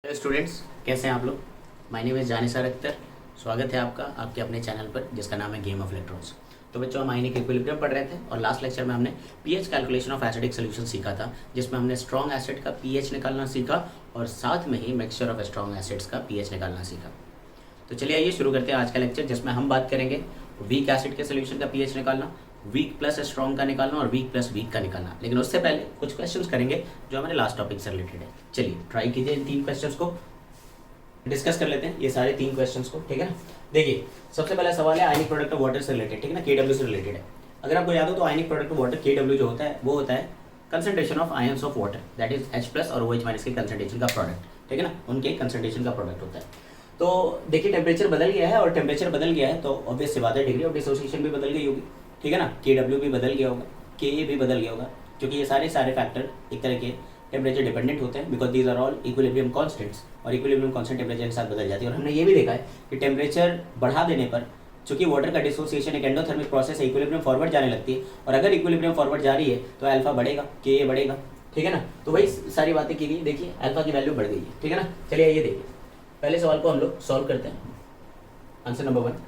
Hello students, कैसे हैं आप लोग। My name is Janisar Akhtar. स्वागत है आपका आपके अपने चैनल पर जिसका नाम है गेम ऑफ इलेक्ट्रॉन्स। तो बच्चों, हम आयनिक इक्विलिब्रियम पढ़ रहे थे और लास्ट लेक्चर में हमने pH calculation of acidic solution सीखा था, जिसमें हमने स्ट्रॉन्ग एसिड का पीएच निकालना सीखा और साथ में ही मिक्सचर ऑफ स्ट्रॉन्ग एसिड्स का पीएच निकालना सीखा। तो चलिए आइए शुरू करते हैं आज का लेक्चर, जिसमें हम बात करेंगे वीक एसिड के सोल्यूशन का पीएच निकालना, वीक प्लस स्ट्रॉन्ग का निकालना और वीक प्लस वीक का निकालना। लेकिन उससे पहले कुछ क्वेश्चंस करेंगे जो हमारे लास्ट टॉपिक से रिलेटेड है। चलिए ट्राई कीजिए इन 3 क्वेश्चंस को डिस्कस कर लेते हैं, ये सारे 3 क्वेश्चंस को। ठीक है ना। देखिए, सबसे पहला सवाल है आयनिक प्रोडक्ट ऑफ वाटर से रिलेटेड। ठीक है ना, केडब्ल्यू से रिलेटेड है। अगर आपको याद हो तो आयनिक प्रोडक्ट ऑफ वाटर केडब्ल्यू जो होता है वो होता है concentration of ions of water, that is H+ और OH- के कंसंट्रेशन का प्रोडक्ट। ठीक है ना, उनके कंसंट्रेशन का प्रोडक्ट होता है। तो देखिए, टेम्परेचर बदल गया है और टेम्परेचर बदल गया है तो ऑब्वियस सी बात है डिग्री ऑफ डिसोसिएशन भी बदल गई होगी। ठीक है ना, KW भी बदल गया होगा, KA भी बदल गया होगा, क्योंकि ये सारे फैक्टर एक तरह के टेम्परेचर डिपेंडेंट होते हैं, because these are all equilibrium constants, और इक्विलिब्रियम कांस्टेंट टेम्परेचर के साथ बदल जाती है। और हमने ये भी देखा है कि टेम्परेचर बढ़ा देने पर चूंकि वाटर का डिसोसिएशन एक एंडोथर्मिक प्रोसेस है, इक्विलिब्रियम फॉरवर्ड जाने लगती है, और अगर इक्विलिब्रियम फॉरवर्ड जा रही है तो अल्फा बढ़ेगा, KA बढ़ेगा। ठीक है ना, तो वही सारी बातें की गई। देखिए, अल्फा की वैल्यू बढ़ गई है। ठीक है ना, चलिए ये देखिए, पहले सवाल को हम लोग सॉल्व करते हैं। आंसर नंबर 1,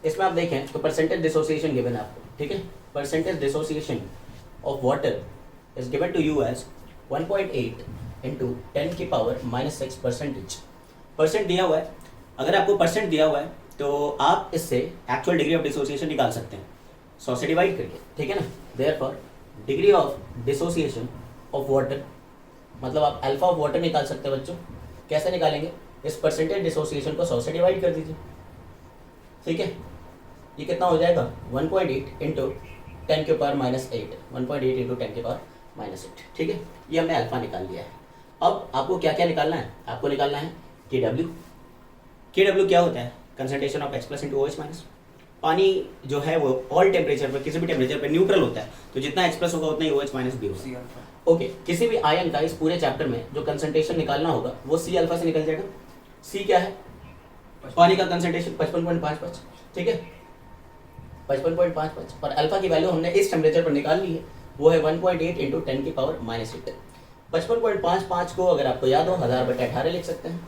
इसमें आप देखें तो परसेंटेज डिसोसिएशन गिवन है आपको। ठीक है, percentage dissociation of water is given to you as 1.8 into 10 की पावर -6 परसेंटेज। परसेंट दिया हुआ है, अगर आपको परसेंट दिया हुआ है तो आप इससे एक्चुअल डिग्री ऑफ डिसोसिएशन निकाल सकते हैं 100 से डिवाइड करके। ठीक है ना, therefore degree of dissociation of water, मतलब आप अल्फा ऑफ वाटर निकाल सकते हैं बच्चों। कैसे निकालेंगे, इस परसेंटेज डिसोसिएशन को 100 से डिवाइड कर दीजिए। ठीक है, ये कितना हो जाएगा 1.8 इंटू 10 के पावर -8, 1.8 इंटू 10 के पावर -8। ठीक है, ये हमने अल्फा निकाल लिया है। अब आपको क्या क्या निकालना है, आपको निकालना है KW। KW क्या होता है, concentration of H+ into OH-। पानी जो है वो ऑल टेम्परेचर पर, किसी भी टेम्परेचर पर न्यूट्रल होता है, तो जितना H+ होगा उतना ही OH- भी होगा। ओके, किसी भी आयन का इस पूरे चैप्टर में जो कंसंट्रेशन निकालना होगा वो C अल्फा से निकल जाएगा। C क्या है, पानी का कंसंट्रेशन 55.55। ठीक है, 55.55, और अल्फा की वैल्यू हमने इस टेम्परेचर पर निकाल ली है, वो है 1.8 इंटू 10 की पावर -8। 55.55 को अगर आपको याद हो 1000/18 लिख सकते हैं,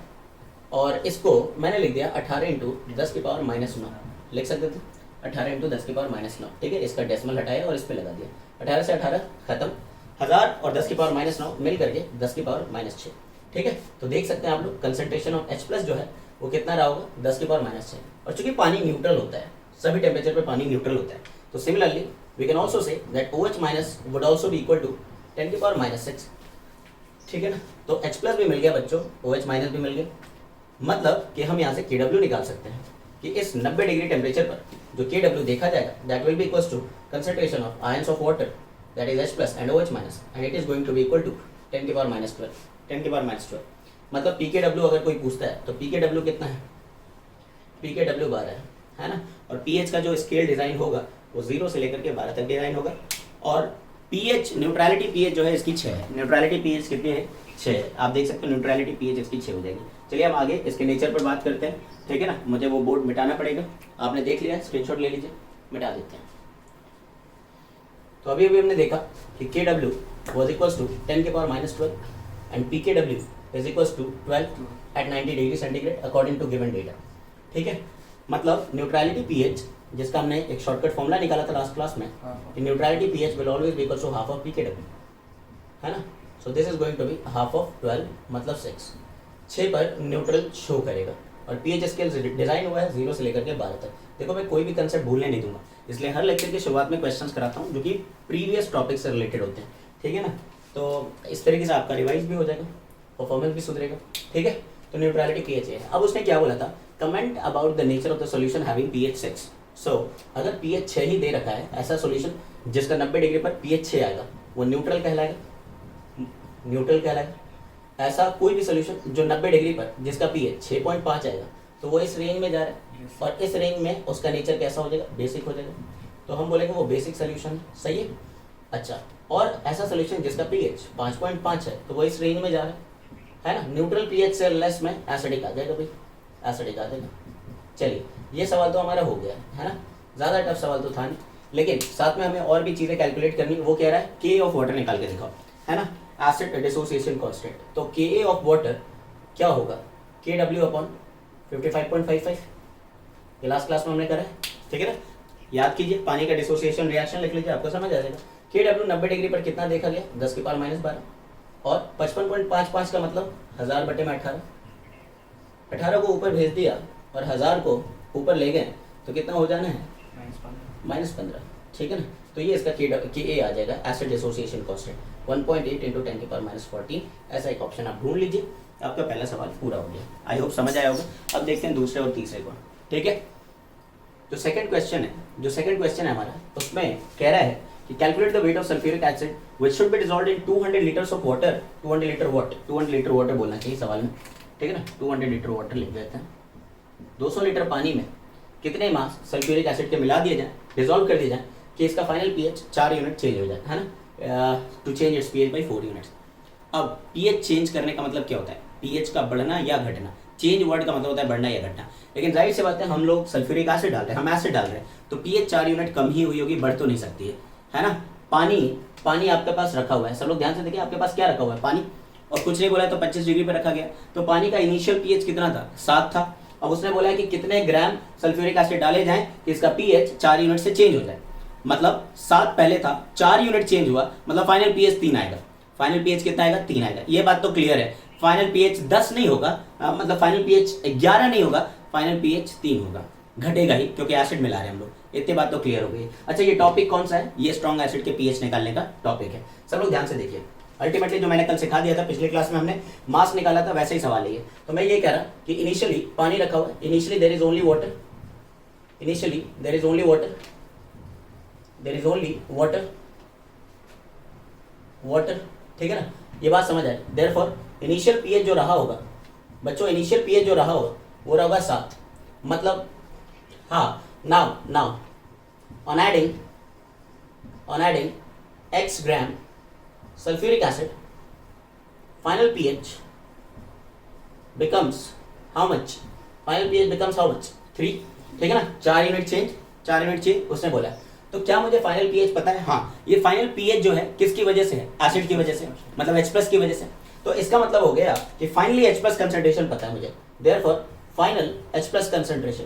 और इसको मैंने लिख दिया 18 इंटू 10 की पावर -9 लिख सकते थे, 18 इंटू 10 की पावर -9। ठीक है, इसका डेसिमल हटाया और इस पर लगा दिया, 18 से 18 खत्म, 1000 और 10 की पावर -9 मिल करके 10 की पावर -6। ठीक है, तो देख सकते हैं आप लोग कंसंट्रेशन ऑफ H+ जो है वो कितना रहा होगा, 10 की पावर -6। और चूंकि पानी न्यूट्रल होता है, सभी टेम्परेचर पे पानी न्यूट्रल होता है, तो similarly we can also say that OH- would also be equal to 10 की पावर -6। ठीक है ना, तो H+ भी मिल गया बच्चों, OH- भी मिल गया, मतलब कि हम यहाँ से KW निकाल सकते हैं कि इस 90 डिग्री टेम्परेचर पर जो KW देखा जाएगा that will be equal to concentration of ions of water, that is H+ and OH- and it is going to be equal to 10 की पावर -12, 10 की पावर -12। मतलब PKW अगर कोई पूछता है तो PKW कितना है, PKW 12 है ना। और pH का जो स्केल डिज़ाइन होगा वो 0 से लेकर के 12 तक डिज़ाइन होगा, और pH न्यूट्रलिटी pH जो है इसकी 6 है। न्यूट्रलिटी pH कितनी है, 6 है। आप देख सकते हो न्यूट्रलिटी pH इसकी 6 हो जाएगी। चलिए हम आगे इसके नेचर पर बात करते हैं। ठीक है ना, मुझे वो बोर्ड मिटाना पड़ेगा, आपने देख लिया, स्क्रीनशॉट ले लीजिए, मिटा देते हैं। तो अभी हमने देखा कि KW वॉज इक्वल्स टू 10 के power -12 and PKW is equals to 12 at 90 degree centigrade according to given data. ठीक है, मतलब न्यूट्रलिटी pH, जिसका हमने एक शॉर्टकट फॉर्मूला निकाला था लास्ट क्लास में, कि neutrality pH will always be equals to half of PKW, है ना। So this is going to be half of 12 मतलब 6 पर न्यूट्रल शो करेगा, और pH स्केल डिजाइन हुआ है 0 से लेकर के 12 तक। देखो, मैं कोई भी कंसेप्ट भूलने नहीं दूंगा, इसलिए हर लेक्चर की शुरुआत में क्वेश्चंस कराता हूँ जो कि प्रीवियस टॉपिक से रिलेटेड होते हैं। ठीक है ना, तो इस तरीके से आपका रिवाइज भी हो जाएगा, परफॉर्मेंस भी सुधरेगा। ठीक है, तो न्यूट्रलिटी pH है। अब उसने क्या बोला था, comment about the nature of the solution having pH 6। सो अगर pH 6 ही दे रखा है, ऐसा सॉल्यूशन जिसका 90 डिग्री पर pH 6 आएगा वो न्यूट्रल कहलाएगा, न्यूट्रल कहलाएगा। ऐसा कोई भी सॉल्यूशन जो 90 डिग्री पर जिसका pH 6.5 आएगा तो वो इस रेंज में जा रहा है, और इस रेंज में उसका नेचर कैसा हो जाएगा, बेसिक हो जाएगा, तो हम बोलेंगे वो बेसिक सोल्यूशन है। सही है, अच्छा। और ऐसा सोल्यूशन जिसका pH 5.5 है तो वो इस रेंज में जा रहा है ना, न्यूट्रल pH से लेस में एसिडिक आ जाएगा भाई, एसिडिक आ जाएगा। चलिए, ये सवाल तो हमारा हो गया है ना, ज़्यादा टफ सवाल तो था नहीं, लेकिन साथ में हमें और भी चीज़ें कैलकुलेट करनी। वो कह रहा है Ka ऑफ वाटर निकाल के दिखाओ, है ना, एसिड डिसोसिएशन कांस्टेंट। तो Ka ऑफ वाटर क्या होगा KW अपॉन 55.55, ये लास्ट क्लास में हमने करा है, ठीक है ना। याद कीजिए, पानी का डिसोसिएशन रिएक्शन लिख लीजिए, आपको समझ आ जाएगा। KW 90 डिग्री पर कितना देखा गया, 10 की पावर -12, और 55.55 का मतलब 1000 बटे में 18, 18 को ऊपर भेज दिया और 1000 को ऊपर ले गए तो कितना हो जाना है, -15, ठीक है ना। तो ये इसका KA आ जाएगा, एसिड डिसोसिएशन कांस्टेंट 1.8 × 10 की पावर -14। ऐसा एक ऑप्शन आप ढूंढ लीजिए, आपका पहला सवाल पूरा हो गया। आई होप समझ आया होगा। अब देखते हैं दूसरे और तीसरे को, ठीक है। जो सेकंड क्वेश्चन है हमारा, उसमें कह रहा है कि calculate the weight of sulphuric acid which should be dissolved in 200 litres of water. 200 litre water बोलना चाहिए सवाल में, ठीक है ना। 200 लीटर वाटर लिख देते हैं। 200 लीटर पानी में कितने मास सल्फ्यूरिक एसिड के मिला दिए जाए, डिसॉल्व कर दिए जाए कि इसका फाइनल पीएच 4 यूनिट चेंज हो जाए, है ना, to change its pH by 4 units. अब पीएच चेंज करने का मतलब क्या होता है, पीएच का बढ़ना या घटना। चेंज वर्ड का मतलब होता है बढ़ना या घटना, लेकिन जाहिर सी बात है हम लोग सल्फ्यूरिक एसिड डाल रहे हैं, हम एसिड डाल रहे हैं, तो पीएच 4 यूनिट कम ही हुई होगी, बढ़ तो नहीं सकती है ना। पानी आपके पास रखा हुआ है, सब लोग ध्यान से देखिए, आपके पास क्या रखा हुआ है, पानी, और कुछ नहीं बोला है तो 25 डिग्री पर रखा गया। तो पानी का इनिशियल पीएच कितना था, 7 था। अब उसने बोला है कि कितने ग्राम सल्फ्यूरिक एसिड डाले जाएं कि इसका पीएच 4 यूनिट से चेंज हो जाए। मतलब 7 पहले था, 4 यूनिट चेंज हुआ, मतलब फाइनल पीएच 3 आएगा। फाइनल पीएच कितना आएगा, 3 आएगा। ये बात तो क्लियर है। फाइनल पीएच 10 नहीं होगा, मतलब फाइनल पीएच 11 नहीं होगा, फाइनल पीएच 3 होगा, घटेगा ही, क्योंकि एसिड मिला रहे हैं हम लोग। इतनी बात तो क्लियर हो गई। अच्छा, ये टॉपिक कौन सा है, ये स्ट्रॉन्ग एसिड के पीएच निकालने का टॉपिक है। सब लोग ध्यान से देखिए, अल्टीमेटली जो मैंने कल सिखा दिया था, पिछले क्लास में हमने मास निकाला था, वैसे ही सवाल है ये। तो मैं ये कह रहा कि इनिशियली पानी रखा हुआ है, initially there is only water, initially there is only water, there is only water, water, ठीक है ना। ये बात समझ आए। देयरफॉर इनिशियल पीएच जो रहा होगा बच्चों, इनिशियल पीएच जो रहा होगा वो रहा होगा 7। मतलब हाँ, now on adding x gram sulfuric acid, final pH becomes how much, final pH becomes how much, 3, ठीक है ना। 4 यूनिट चेंज उसने बोला। तो क्या मुझे फाइनल पीएच पता है, हाँ, ये फाइनल पीएच जो है किसकी वजह से है, एसिड की वजह से, मतलब H+ की वजह से। तो इसका मतलब हो गया कि फाइनली H+ कंसंट्रेशन पता है मुझे, therefore final H+ concentration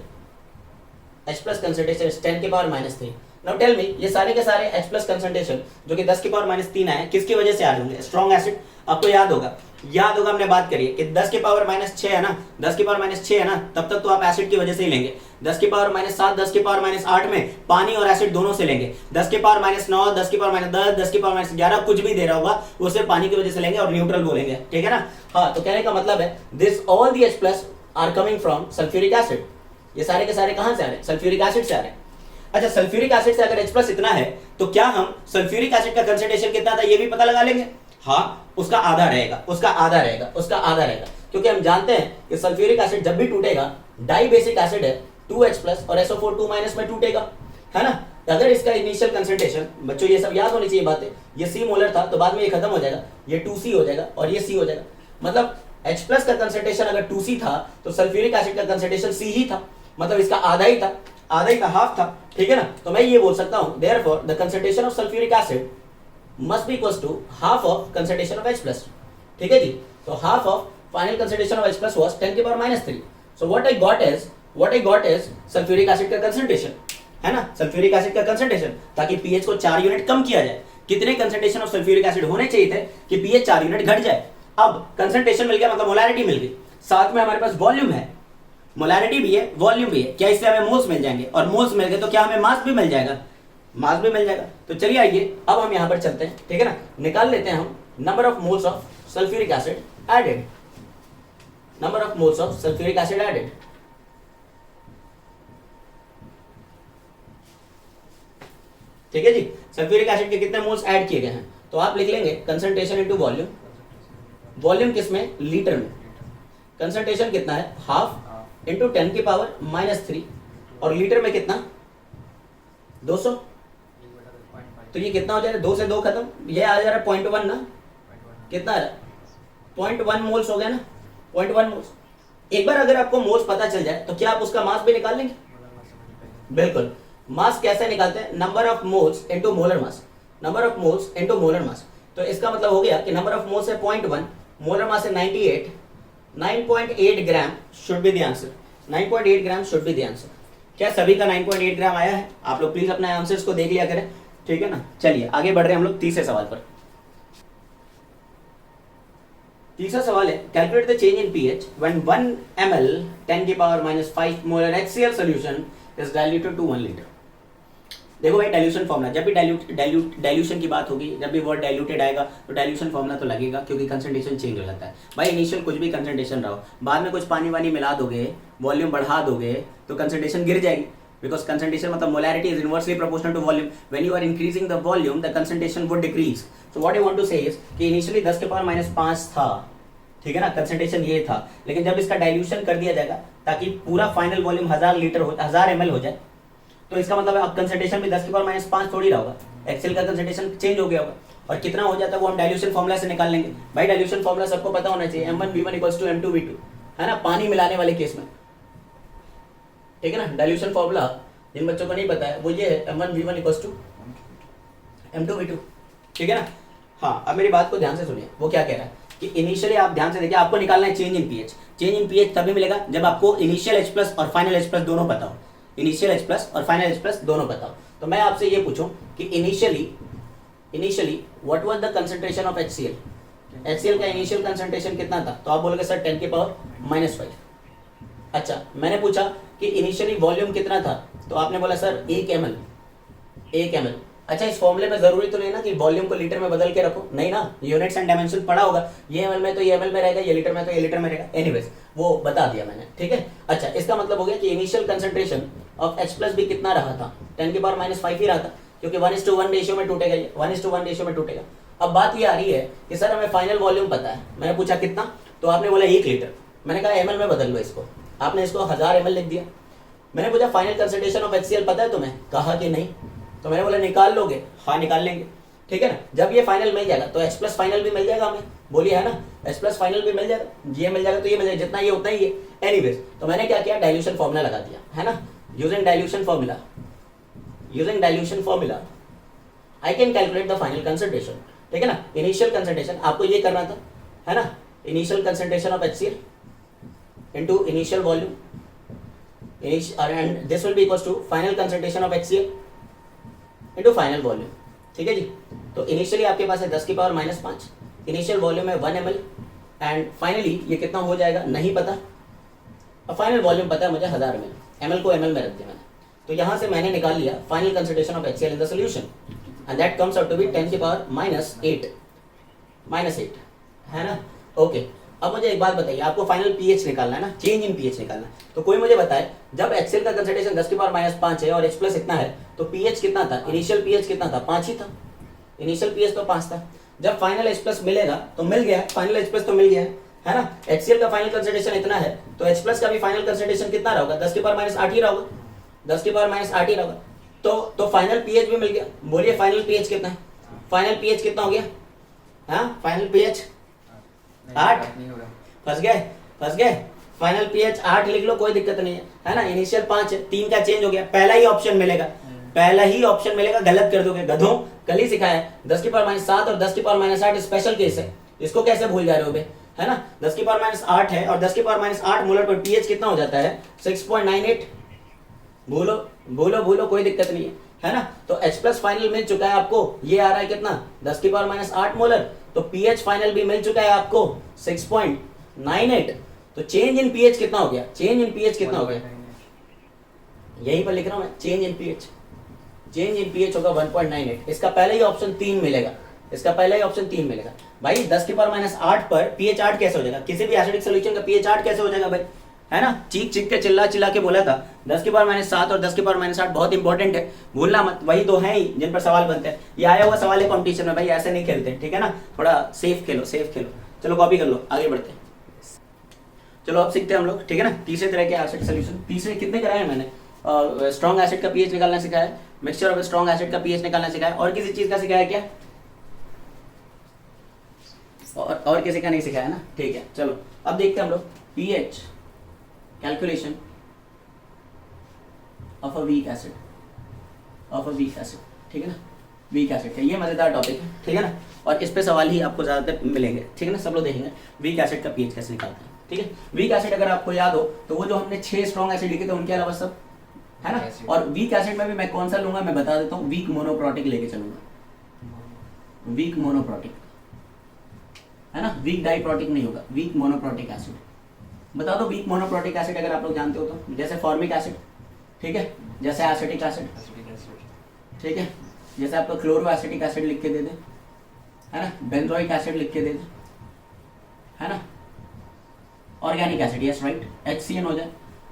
is 10 की पावर -3। नाउ टेल मी, ये सारे के सारे H+ कंसंट्रेशन जो कि 10 की पावर -3 आए, किसकी वजह से आ रहे होंगे, स्ट्रॉन्ग एसिड। आपको याद होगा हमने बात करी है कि 10 की पावर -6 है ना, 10 की पावर -6 है ना, तब तक तो आप एसिड की वजह से ही लेंगे। 10 की पावर -7, 10 की पावर -8 में पानी और एसिड दोनों से लेंगे। 10 की पावर -9, 10 की पावर -10, 10 की पावर -11, कुछ भी दे रहा होगा उसे पानी की वजह से लेंगे और न्यूट्रल बोलेंगे, ठीक है ना। हाँ, तो कहने का मतलब है this all the H+ are coming from sulphuric acid. ये सारे के सारे कहां से आ रहे हैं, सल्फ्यूरिक एसिड से आ रहे हैं। अच्छा, सल्फ्यूरिक एसिड से अगर H+ इतना है तो क्या हम सल्फ्यूरिक एसिड का कंसंट्रेशन कितना था ये भी पता लगा लेंगे। हाँ, उसका आधा रहेगा, क्योंकि हम जानते हैं कि सल्फ्यूरिक एसिड जब भी टूटेगा, डाई बेसिक एसिड है, 2H+ और SO4 2- में टूटेगा, है ना। अगर इसका इनिशियल कंसंट्रेशन, बच्चों ये सब याद होनी चाहिए बातें, ये C मोलर था तो बाद में ये खत्म हो जाएगा, ये 2C हो जाएगा और ये C हो जाएगा। मतलब H+ का कंसंट्रेशन अगर 2C था तो सल्फ्यूरिक एसिड का कंसंट्रेशन C ही था, मतलब इसका आधा ही था, हाफ था, ठीक है ना। तो मैं ये बोल सकता हूं therefore the concentration of sulphuric acid must be equals to half of concentration of H+, ठीक है जी। तो half of final concentration of H+ was 10 की power -3। So what I got is sulphuric acid का कंसंट्रेशन, है ना, sulphuric acid का concentration, ताकि पीएच को 4 यूनिट कम किया जाए। कितने कंसंट्रेशन ऑफ सल्फ्यूरिक एसिड होने चाहिए थे कि पीएच 4 यूनिट घट जाए। अब कंसंट्रेशन मिल गया, मतलब मोलैरिटी मिल गई, साथ में हमारे पास वॉल्यूम है, मोलैरिटी भी है, वॉल्यूम भी है। क्या इससे हमें मोल्स मिल जाएंगे, और मोल्स मिल गए तो क्या हमें मास भी मिल जाएगा, तो चलिए आइए अब हम यहां पर चलते हैं, ठीक है ना। निकाल लेते हैं हम number of moles of sulphuric acid added, ठीक है जी। सल्फ्यूरिक एसिड के कितने मोल्स ऐड किए गए हैं, तो आप लिख लेंगे कंसंट्रेशन इनटू वॉल्यूम। वॉल्यूम किसमें, लीटर में। कंसंट्रेशन कितना है, हाफ इंटू 10 की पावर -3, और लीटर में कितना, 200। तो ये कितना हो जाएगा, 2 से 2 खत्म, ये आ जा रहा है 0.1 ना, कितना आ रहा है 0.1 मोल्स हो गया ना, 0.1 मोल्स। एक बार अगर आपको मोल्स पता चल जाए तो क्या आप उसका मास भी निकाल लेंगे, बिल्कुल। मास कैसे निकालते हैं, number of moles into molar mass, तो इसका मतलब हो गया कि नंबर ऑफ मोल्स है 0.1, मोलर मास है 98, 9.8 gram should be the answer. 9.8 gram should be the answer. क्या सभी का 9.8 ग्राम आया है? आप लोग प्लीज अपने आंसर्स को देख लिया करें, ठीक है ना। चलिए आगे बढ़ रहे हैं हम लोग तीसरे सवाल पर। तीसरा सवाल है, calculate the change in pH when 1 ml 10 की power -5 molar HCl solution is diluted to 1 litre. देखो भाई, डाइल्यूशन फॉर्मूला, जब भी डाइल्यूशन की बात होगी, जब भी वर्ड डाइल्यूटेड आएगा तो डाइल्यूशन फॉर्मूला तो लगेगा, क्योंकि कंसंट्रेशन चेंज हो जाता है भाई। इनिशियल कुछ भी कंसंट्रेशन रहो, बाद में कुछ पानी वानी मिला दोगे, वॉल्यूम बढ़ा दोगे तो कंसंट्रेशन गिर जाएगी, बिकॉज कंसंट्रेशन मतलब molarity is inversely proportional to volume. When you are increasing the volume the concentration would decrease. So what I want to say is कि इनिशियली 10 के पावर -5 था, ठीक है ना, कंसंट्रेशन ये था, लेकिन जब इसका डाइल्यूशन कर दिया जाएगा ताकि पूरा फाइनल वॉल्यूम 1000 ml हो जाए, तो इसका मतलब अब कंसंट्रेशन भी 10 के पावर -5 थोड़ी रहा होगा, एक्सेल का कंसंट्रेशन चेंज हो गया होगा। और कितना हो जाता है वो हम डाइल्यूशन फॉर्मूला से निकाल लेंगे। भाई डाइल्यूशन फॉर्मूला सबको पता होना चाहिए, M1V1 = M2V2, है ना, पानी मिलाने वाले केस में, ठीक है ना। डाइल्यूशन फॉर्मूला जिन बच्चों को नहीं पता है वो ये है, M1V1 = M2V2, ठीक है ना। हाँ, अब मेरी बात को ध्यान से सुनिए, वो क्या कह रहा है कि इनिशियली आप ध्यान से देखिए, आपको निकालना है change in pH. Change in pH तभी मिलेगा जब आपको इनिशियल H+ और फाइनल H+ दोनों पता हो। इनिशियल H+ और फाइनल H+ दोनों पता हो। तो मैं आपसे ये पूछूं कि initially what was the concentration of HCl? HCl का इनिशियल कंसंट्रेशन कितना था? तो आप बोलोगे सर 10 के पावर -5। अच्छा, मैंने पूछा कि इनिशियली वॉल्यूम कितना था, तो आपने बोला सर 1 ml। अच्छा, इस फॉर्मूले में जरूरी तो नहीं ना कि वॉल्यूम को लीटर में बदल के रखो, नहीं ना, यूनिट्स एंड डायमेंशन पढ़ा होगा, ये ml में तो ये ml में रहेगा, ये लीटर में तो ये लीटर में रहेगा, एनीवेज वो बता दिया मैंने, ठीक है। अच्छा, इसका मतलब हो गया कि इनिशियल कंसंट्रेशन ऑफ H+ भी कितना रहा था? 10 के पावर -5 ही रहा था, क्योंकि 1:1 रेशियो में टूटेगा, ये 1:1 रेशियो में टूटेगा। अब बात ये आ रही है कि सर हमें फाइनल वॉल्यूम पता है। मैंने पूछा कितना, तो आपने बोला 1 लीटर। मैंने कहा ml में बदल लो इसको, आपने इसको 1000 ml लिख दिया। मैंने पूछा फाइनल कंसंट्रेशन ऑफ HCl पता है तुम्हें? कहा कि नहीं। तो मैंने बोला निकाल लोगे? हाँ निकाल लेंगे, ठीक है ना। जब ये फाइनल मिल जाएगा तो H+ फाइनल भी मिल जाएगा हमें, बोलिए, है ना, H+ फाइनल भी मिल जाएगा, ये मिल जाएगा तो ये मिल जाएगा, जितना ये उतना ही है। एनीवेज, तो मैंने क्या किया, डाइल्यूशन फॉर्मूला लगा दिया, है ना। Using dilution formula I can calculate the final concentration, ठीक है ना। इनिशियल कंसंट्रेशन आपको ये करना था, है ना, initial concentration of HCl into initial volume, and this will be equals to final concentration of HCl into final volume, ठीक है जी। तो इनिशियली आपके पास है 10 की पावर -5, इनिशियल वॉल्यूम है 1 ml, एंड फाइनली ये कितना हो जाएगा नहीं पता, और फाइनल वॉल्यूम पता है मुझे 1000 ml, ml को ml में रख दिया मैंने। तो यहाँ से मैंने निकाल लिया final concentration of HCl in the solution, and that comes out to be 10 की पावर -8, है ना। ओके, अब मुझे एक बात बताइए, आपको फाइनल पीएच निकालना है ना, चेंज इन पीएच निकालना है। तो कोई मुझे बताए, जब HCl का कंसंट्रेशन 10 की पावर -5 है और H+ इतना है, तो पीएच कितना था? इनिशियल पीएच कितना था? 5 ही था। इनिशियल पीएच तो 5 था। जब फाइनल H+ मिलेगा तो मिल गया है, फाइनल H+ तो मिल गया है ना। HCl का फाइनल कंसंट्रेशन इतना है, तो H+ का भी फाइनल कंसंट्रेशन कितना रहा होगा? 10 की पावर -8 ही रहा होगा, 10 की पावर -8 ही रहा होगा। तो फाइनल पीएच भी मिल गया। बोलिए फाइनल पीएच कितना है? फाइनल पीएच कितना हो गया? हाँ, फाइनल पीएच 8। फंस गए। फाइनल पीएच 8 लिख लो, कोई दिक्कत नहीं है ना। इनिशियल 5 है, 3 का चेंज हो गया, पहला ही ऑप्शन मिलेगा, गलत कर दोगे गधों, कल ही सिखाया है। 10 की पावर -7 और 10 की पावर -8 स्पेशल केस है, इसको कैसे भूल जा रहे हो बे, है ना। 10 की पावर -8 है और 10 की पावर -8 मोलर पर पीएच कितना हो जाता है? 6.98। भूलो, कोई दिक्कत नहीं है ना। तो H+ फाइनल मिल चुका है आपको, ये आ रहा है कितना? 10 की पावर -8 मोलर। तो पीएच फाइनल भी मिल चुका है आपको 6.98। तो चेंज इन पीएच कितना हो गया? यहीं पर लिख रहा हूं मैं, चेंज इन पीएच होगा 1.98। इसका पहले ही ऑप्शन 3 मिलेगा, भाई 10 की पावर -8 पर पीएच 8 कैसे हो जाएगा? किसी भी एसिडिक सॉल्यूशन का पीएच 8 कैसे हो जाएगा भाई, है ना। चीख के चिल्ला के बोला था 10 की पावर -7 और 10 की पावर -8 बहुत इंपॉर्टेंट है, भूलना मत। वही दो हैं ही जिन पर सवाल बनते हैं। ये आया हुआ सवाल है कॉम्पिटिशन में भाई, ऐसे नहीं खेलते, ठीक है ना। थोड़ा सेफ खेलो। चलो कॉपी कर लो, आगे बढ़ते हैं। चलो अब सीखते हैं हम लोग, ठीक है ना। तीसरे तरह के एसिड सॉल्यूशन, तीसरे कितने कराए हैं मैंने? स्ट्रॉन्ग एसिड का पीएच निकालना सिखाया, मिक्सचर ऑफ स्ट्रॉन्ग एसिड का पीएच निकालना सिखाया, और किसी चीज का सिखाया क्या? और किसी का नहीं सिखाया ना, ठीक है। चलो अब देखते हैं हम लोग pH calculation of a weak acid, ठीक है ना। वीक एसिड का ये मजेदार टॉपिक है, ठीक है ना, और इस पे सवाल ही आपको ज्यादातर मिलेंगे, ठीक है ना। सब लोग देखेंगे वीक एसिड का पीएच कैसे निकालते हैं। ठीक है। वीक एसिड अगर आपको याद हो तो वो जो हमने 6 स्ट्रॉन्ग एसिड लिखे थे उनके अलावा सब, है ना। और वीक एसिड में भी मैं कौन सा लूंगा मैं बता देता हूँ, वीक मोनोप्रोटिक लेके चलूंगा, वीक मोनोप्रोटिक, है ना, वीक डाइप्रोटिक नहीं होगा, वीक मोनोप्रोटिक एसिड। बता दो वीक मोनोप्रोटिक एसिड अगर आप लोग जानते हो तो, जैसे फॉर्मिक एसिड, ठीक है, जैसे एसिटिक एसिड, ठीक है, जैसे आपको क्लोरो एसिटिक एसिड लिख के दे दे, है ना, बेंजोइक एसिड लिख के दे दे, है ना, organic acid, yes right, HCN हो जाए,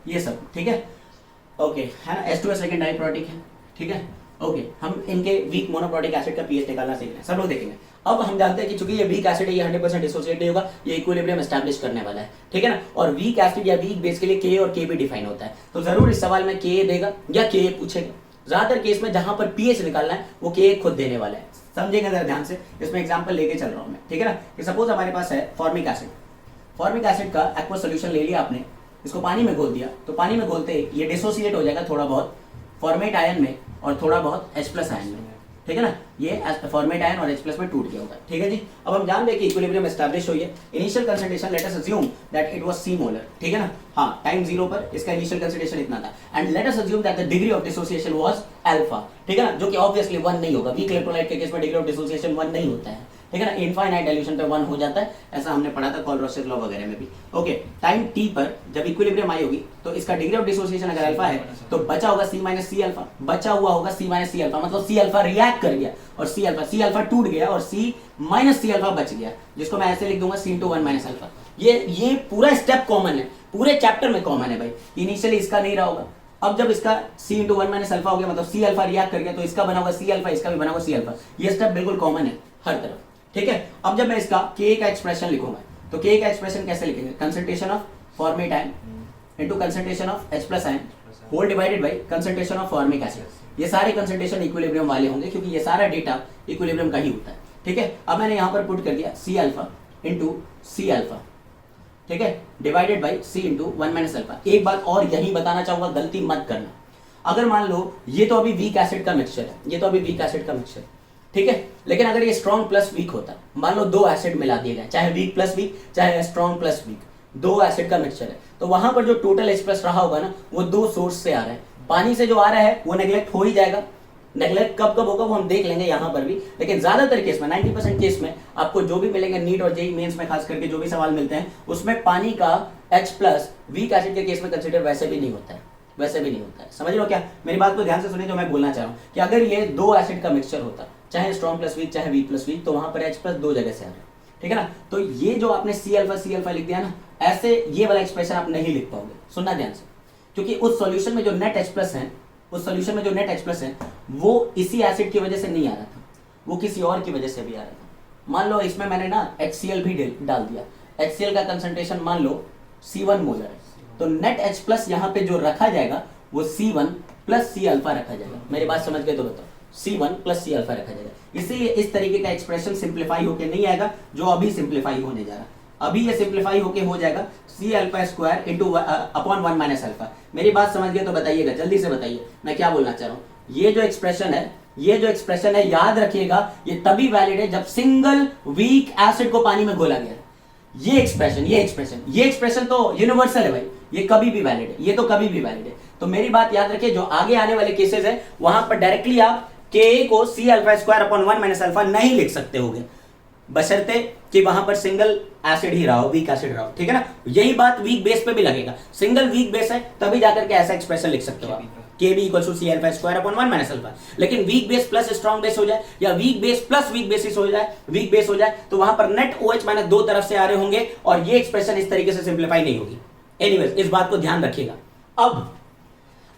ये सब, ठीक है, ओके, है ना, H2S लेकिन डाइप्रोटिक है, ठीक है, ओके। हम इनके वीक मोनोप्रोटिक एसिड का पीएच निकालना सीख रहे हैं, सब लोग देखेंगे। अब हम जानते हैं कि चूंकि ये वीक एसिड है, ये 100% डिसोसिएट नहीं होगा, ये इक्विलिब्रियम एस्टैब्लिश करने वाला है, ठीक है ना। और वीक एसिड या वीक बेस के लिए Ka और Kb डिफाइन होता है, तो जरूर इस सवाल में Ka देगा या Ka पूछेगा। ज्यादातर केस में जहां पर पीएच निकालना है वो Ka खुद देने वाला है, समझेंगे जरा ध्यान से। इसमें एग्जांपल लेके चल रहा हूं मैं, ठीक है ना। कि सपोज हमारे पास है फॉर्मिक एसिड, फॉर्मिक एसिड का एक्वा सॉल्यूशन ले लिया आपने, इसको पानी में घोल दिया, तो पानी में घोलते ही ये डिसोसिएट हो जाएगा थोड़ा बहुत फॉर्मेट आयन में और थोड़ा बहुत H+ आयन में, ठीक है ना। ये फॉर्मेट आयन और H+ में टूट गया होगा, ठीक है जी। अब हम जान दें कि इक्विलिब्रियम एस्टैब्लिश हुई है। Initial concentration let us assume that it was C molar, ठीक है ना, हाँ, टाइम 0 पर इसका इनिशियल कंसंट्रेशन इतना था, and let us assume that the degree of dissociation was alpha, ठीक है ना, जो कि ऑब्वियसली 1 नहीं होगा। वीक इलेक्ट्रोलाइट के केस में डिग्री ऑफ डिसोसिएशन 1 नहीं होता है, ठीक है ना, इनफाइनाइट डाइल्यूशन पे 1 हो जाता है, ऐसा हमने पढ़ा था कॉलरॉसेस लॉ वगैरह में भी, ओके। टाइम t पर जब इक्विलिब्रियम आई होगी तो इसका डिग्री ऑफ डिसोसिएशन अगर अल्फा है तो बचा होगा C - C अल्फा, बचा हुआ होगा C - C अल्फा, मतलब C अल्फा रिएक्ट कर गया और C अल्फा टूट गया और C - C अल्फा बच गया, जिसको मैं ऐसे लिख दूंगा C × 1 - अल्फा। ये पूरा स्टेप कॉमन है, पूरे चैप्टर में कॉमन है भाई। इनिशियली इसका नहीं रहा होगा, अब जब इसका C × 1 - अल्फा हो गया मतलब C अल्फा रिएक्ट कर गया तो इसका बना होगा C अल्फा, इसका भी बना होगा C अल्फा। ये स्टेप बिल्कुल कॉमन है हर तरफ, ठीक है। अब जब मैं इसका K का एक्सप्रेशन लिखूंगा तो K का एक्सप्रेशन कैसे लिखेंगे, concentration of formate ion into concentration of H+ ion whole divided by concentration of formic acid. ये सारे कंसंट्रेशन इक्विलिब्रियम वाले होंगे क्योंकि ये सारा डेटा इक्विलिब्रियम का ही होता है, ठीक है। अब मैंने यहां पर पुट कर दिया C alpha into C alpha, ठीक है, डिवाइडेड बाय C × 1 - अल्फा। एक बात और यही बताना चाहूंगा, गलती मत करना। अगर मान लो ये तो अभी वीक एसिड का मिक्सचर है, ये तो अभी वीक एसिड का मिक्सचर, ठीक है, लेकिन अगर ये स्ट्रॉन्ग प्लस वीक होता, मान लो 2 एसिड मिला दिए गए, चाहे वीक प्लस वीक चाहे स्ट्रॉन्ग प्लस वीक, 2 एसिड का मिक्सचर है, तो वहां पर जो टोटल H+ रहा होगा ना वो 2 सोर्स से आ रहा है। पानी से जो आ रहा है वो नेग्लेक्ट हो ही जाएगा, नेग्लेक्ट कब कब होगा वो हम देख लेंगे यहाँ पर भी, लेकिन ज्यादातर केस में 90% केस में आपको जो भी मिलेंगे नीट और जेईई मेंस में खास करके जो भी सवाल मिलते हैं उसमें पानी का H+ वीक एसिड के केस में कंसिडर वैसे भी नहीं होता है, वैसे भी नहीं होता है। समझ लो क्या, मेरी बात को ध्यान से सुनिए जो मैं बोलना चाह रहा हूँ कि अगर ये 2 एसिड का मिक्सचर होता, चाहे स्ट्रॉन्ग प्लस वीक चाहे वीक प्लस वीक, तो वहां पर H+ 2 जगह से आ रहा है, ठीक है ना। तो ये जो आपने C अल्फा लिख दिया ना, ऐसे ये वाला एक्सप्रेशन आप नहीं लिख पाओगे, सुनना ध्यान से, क्योंकि उस सॉल्यूशन में जो नेट H+ है, उस सॉल्यूशन में जो नेट H+ है वो इसी एसिड की वजह से नहीं आ रहा था, वो किसी और की वजह से भी आ रहा था। मान लो इसमें मैंने ना HCl भी डाल दिया, HCl का कंसंट्रेशन मान लो C1 मोलर है, तो नेट H+ यहाँ पे जो रखा जाएगा वो C1 + C अल्फा रखा जाएगा। मेरी बात समझ गए तो बताओ, C1 + C अल्फा रखा जाएगा। इसीलिए इस तरीके का एक्सप्रेशन सिंप्लीफाई होके नहीं आएगा जो अभी सिंप्लीफाई होने जा रहा है। अभी ये सिंप्लीफाई होके हो जाएगा C अल्फा स्क्वायर / 1 - अल्फा। मेरी बात समझ गए तो बताइएगा, जल्दी से बताइए मैं क्या बोलना चाह रहा हूँ। ये जो एक्सप्रेशन है याद रखिएगा, ये तभी वैलिड है जब सिंगल वीक एसिड को पानी में घोला गया। ये एक्सप्रेशन तो यूनिवर्सल है भाई, ये कभी भी वैलिड है, ये तो कभी भी वैलिड है। तो मेरी बात याद रखिए, जो आगे आने वाले केसेस है वहां पर डायरेक्टली आप Ka को C अल्फा स्क्वायर / 1 - अल्फा नहीं लिख सकते होगे, बशर्ते कि वहां पर सिंगल एसिड ही रहा हो, वीक एसिड रहा हो, ठीक है ना। यही बात वीक बेस पे भी लगेगा, सिंगल वीक बेस है तभी जाकर के ऐसा एक्सप्रेशन लिख सकते हो आप, Kb = C alpha square / 1 - alpha. लेकिन weak base plus strong base हो जाए या weak base plus weak basis हो जाए, वीक बेस हो जाए, तो वहां पर नेट OH- 2 तरफ से आ रहे होंगे और ये एक्सप्रेशन इस तरीके से सिंप्लीफाई नहीं होगी। एनीवेज इस बात को ध्यान रखिएगा।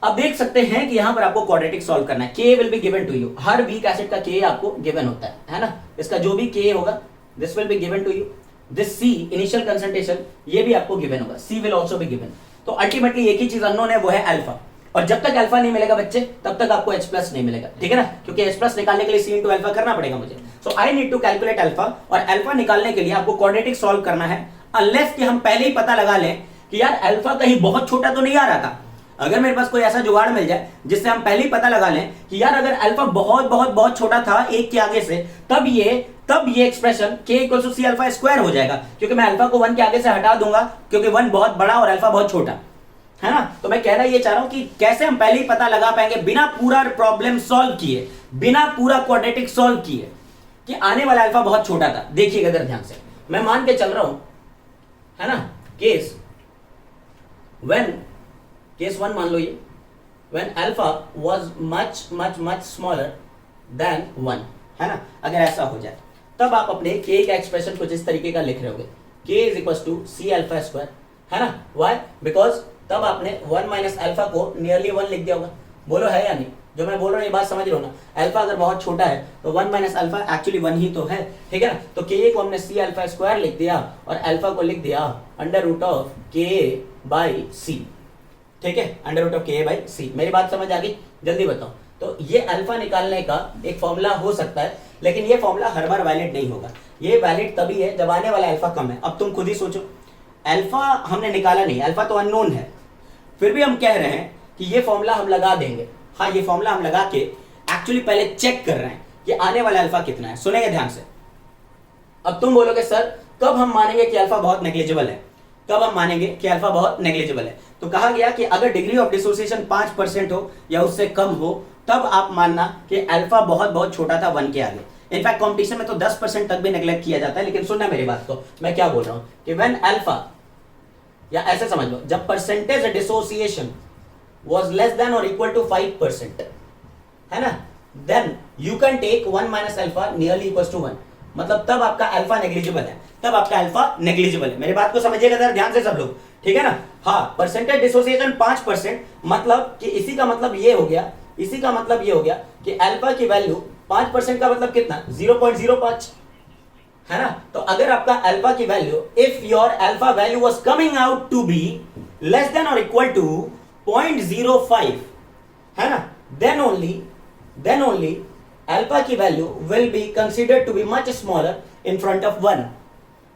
अब देख सकते हैं कि यहां पर आपको क्वाड्रेटिक सॉल्व करना है। K will be given to you, हर वीक एसिड का K आपको गिवन होता है ना। इसका जो भी K होगा this will be given to you, this C initial concentration ये भी आपको गिवन होगा, C will also be given. तो अल्टीमेटली एक ही चीज अननोन है, वो है अल्फा, और जब तक अल्फा नहीं मिलेगा बच्चे तब तक आपको H+ नहीं मिलेगा, ठीक है ना, क्योंकि H+ निकालने के लिए C × अल्फा करना पड़ेगा मुझे। So I need to calculate alpha, और अल्फा निकालने के लिए आपको क्वाड्रेटिक सॉल्व करना है, अनलेस कि हम पहले ही पता लगा लें कि यार अल्फा कहीं बहुत छोटा तो नहीं आ रहा था। अगर मेरे पास कोई ऐसा जुगाड़ मिल जाए जिससे हम पहले ही पता लगा लें कि यार अगर अल्फा बहुत बहुत बहुत छोटा था एक के आगे से, तब ये expression k equal to C alpha square हो जाएगा, क्योंकि मैं अल्फा को 1 के आगे से हटा दूंगा, क्योंकि 1 बहुत बड़ा और अल्फा बहुत छोटा है ना। तो मैं कहना ये चाह रहा हूं कि कैसे हम पहले ही पता लगा पाएंगे बिना पूरा प्रॉब्लम सॉल्व किए, बिना पूरा क्वाड्रेटिक सॉल्व किए, कि आने वाला अल्फा बहुत छोटा था। देखिएगा इधर ध्यान से, मैं मान के चल रहा हूं, है ना, केस वन मान लो ये, when alpha was much smaller than 1, है ना। अगर ऐसा हो जाए तब आप अपने k का एक्सप्रेशन कुछ इस तरीके का लिख रहे होगे, k is equal to C alpha square, है ना। वाई? बिकॉज तब आपने 1 माइनस अल्फा को नियरली 1 लिख दिया होगा। बोलो है या नहीं? जो मैं बोल रहा हूँ ये बात समझ रहे हो ना। अल्फा अगर बहुत छोटा है तो 1 माइनस अल्फा एक्चुअली 1 ही तो है, ठीक है ना। तो के को हमने सी अल्फा स्क्वायर लिख दिया और अल्फा को लिख दिया अंडर रूट ऑफ के बाई सी, ठीक है, अंडर रूट ऑफ के बाई सी। मेरी बात समझ आ गई? जल्दी बताओ। तो ये अल्फा निकालने का एक फॉर्मूला हो सकता है, लेकिन ये फॉर्मूला हर बार वैलिड नहीं होगा। ये वैलिड तभी है जब आने वाला अल्फा कम है। अब तुम खुद ही सोचो, अल्फा हमने निकाला नहीं, अल्फा तो अननोन है, फिर भी हम कह रहे हैं कि ये फॉर्मूला हम लगा देंगे। हाँ, ये फॉर्मूला हम लगा के एक्चुअली पहले चेक कर रहे हैं कि आने वाला अल्फा कितना है। सुनेंगे ध्यान से। अब तुम बोलोगे सर कब हम मानेंगे कि अल्फा बहुत नेग्लिजिबल है, कब हम मानेंगे कि अल्फा बहुत नेग्लिजिबल है? तो कहा गया कि अगर डिग्री ऑफ डिसोसिएशन 5% हो या उससे कम हो, तब आप मानना कि अल्फा बहुत बहुत छोटा था 1 के आगे। इनफैक्ट कॉम्पिटिशन में तो 10% तक भी नेग्लेक्ट किया जाता है। लेकिन सुनना मेरी बात को, मैं क्या बोल रहा हूं कि व्हेन अल्फा, या ऐसे समझ लो, जब percentage dissociation was less than or equal to 5%, है ना, then you can take 1 minus alpha nearly equals to 1, मतलब तब आपका अल्फा नेग्लिजिबल है, तब आपका अल्फा नेग्लिजिबल है। मेरी बात को समझिएगा जरा ध्यान से सब लोग, ठीक है ना। हाँ, परसेंटेज डिसोसिएशन 5%, मतलब कि इसी का मतलब ये हो गया, इसी का मतलब ये हो गया कि अल्फा की वैल्यू 5% का मतलब कितना, 0.05, है ना। तो अगर आपका अल्फा की value, if your alpha value was coming out to be less than और इक्वल टू 0.05, है ना, then only अल्फा की value will be considered to be much smaller in front of 1,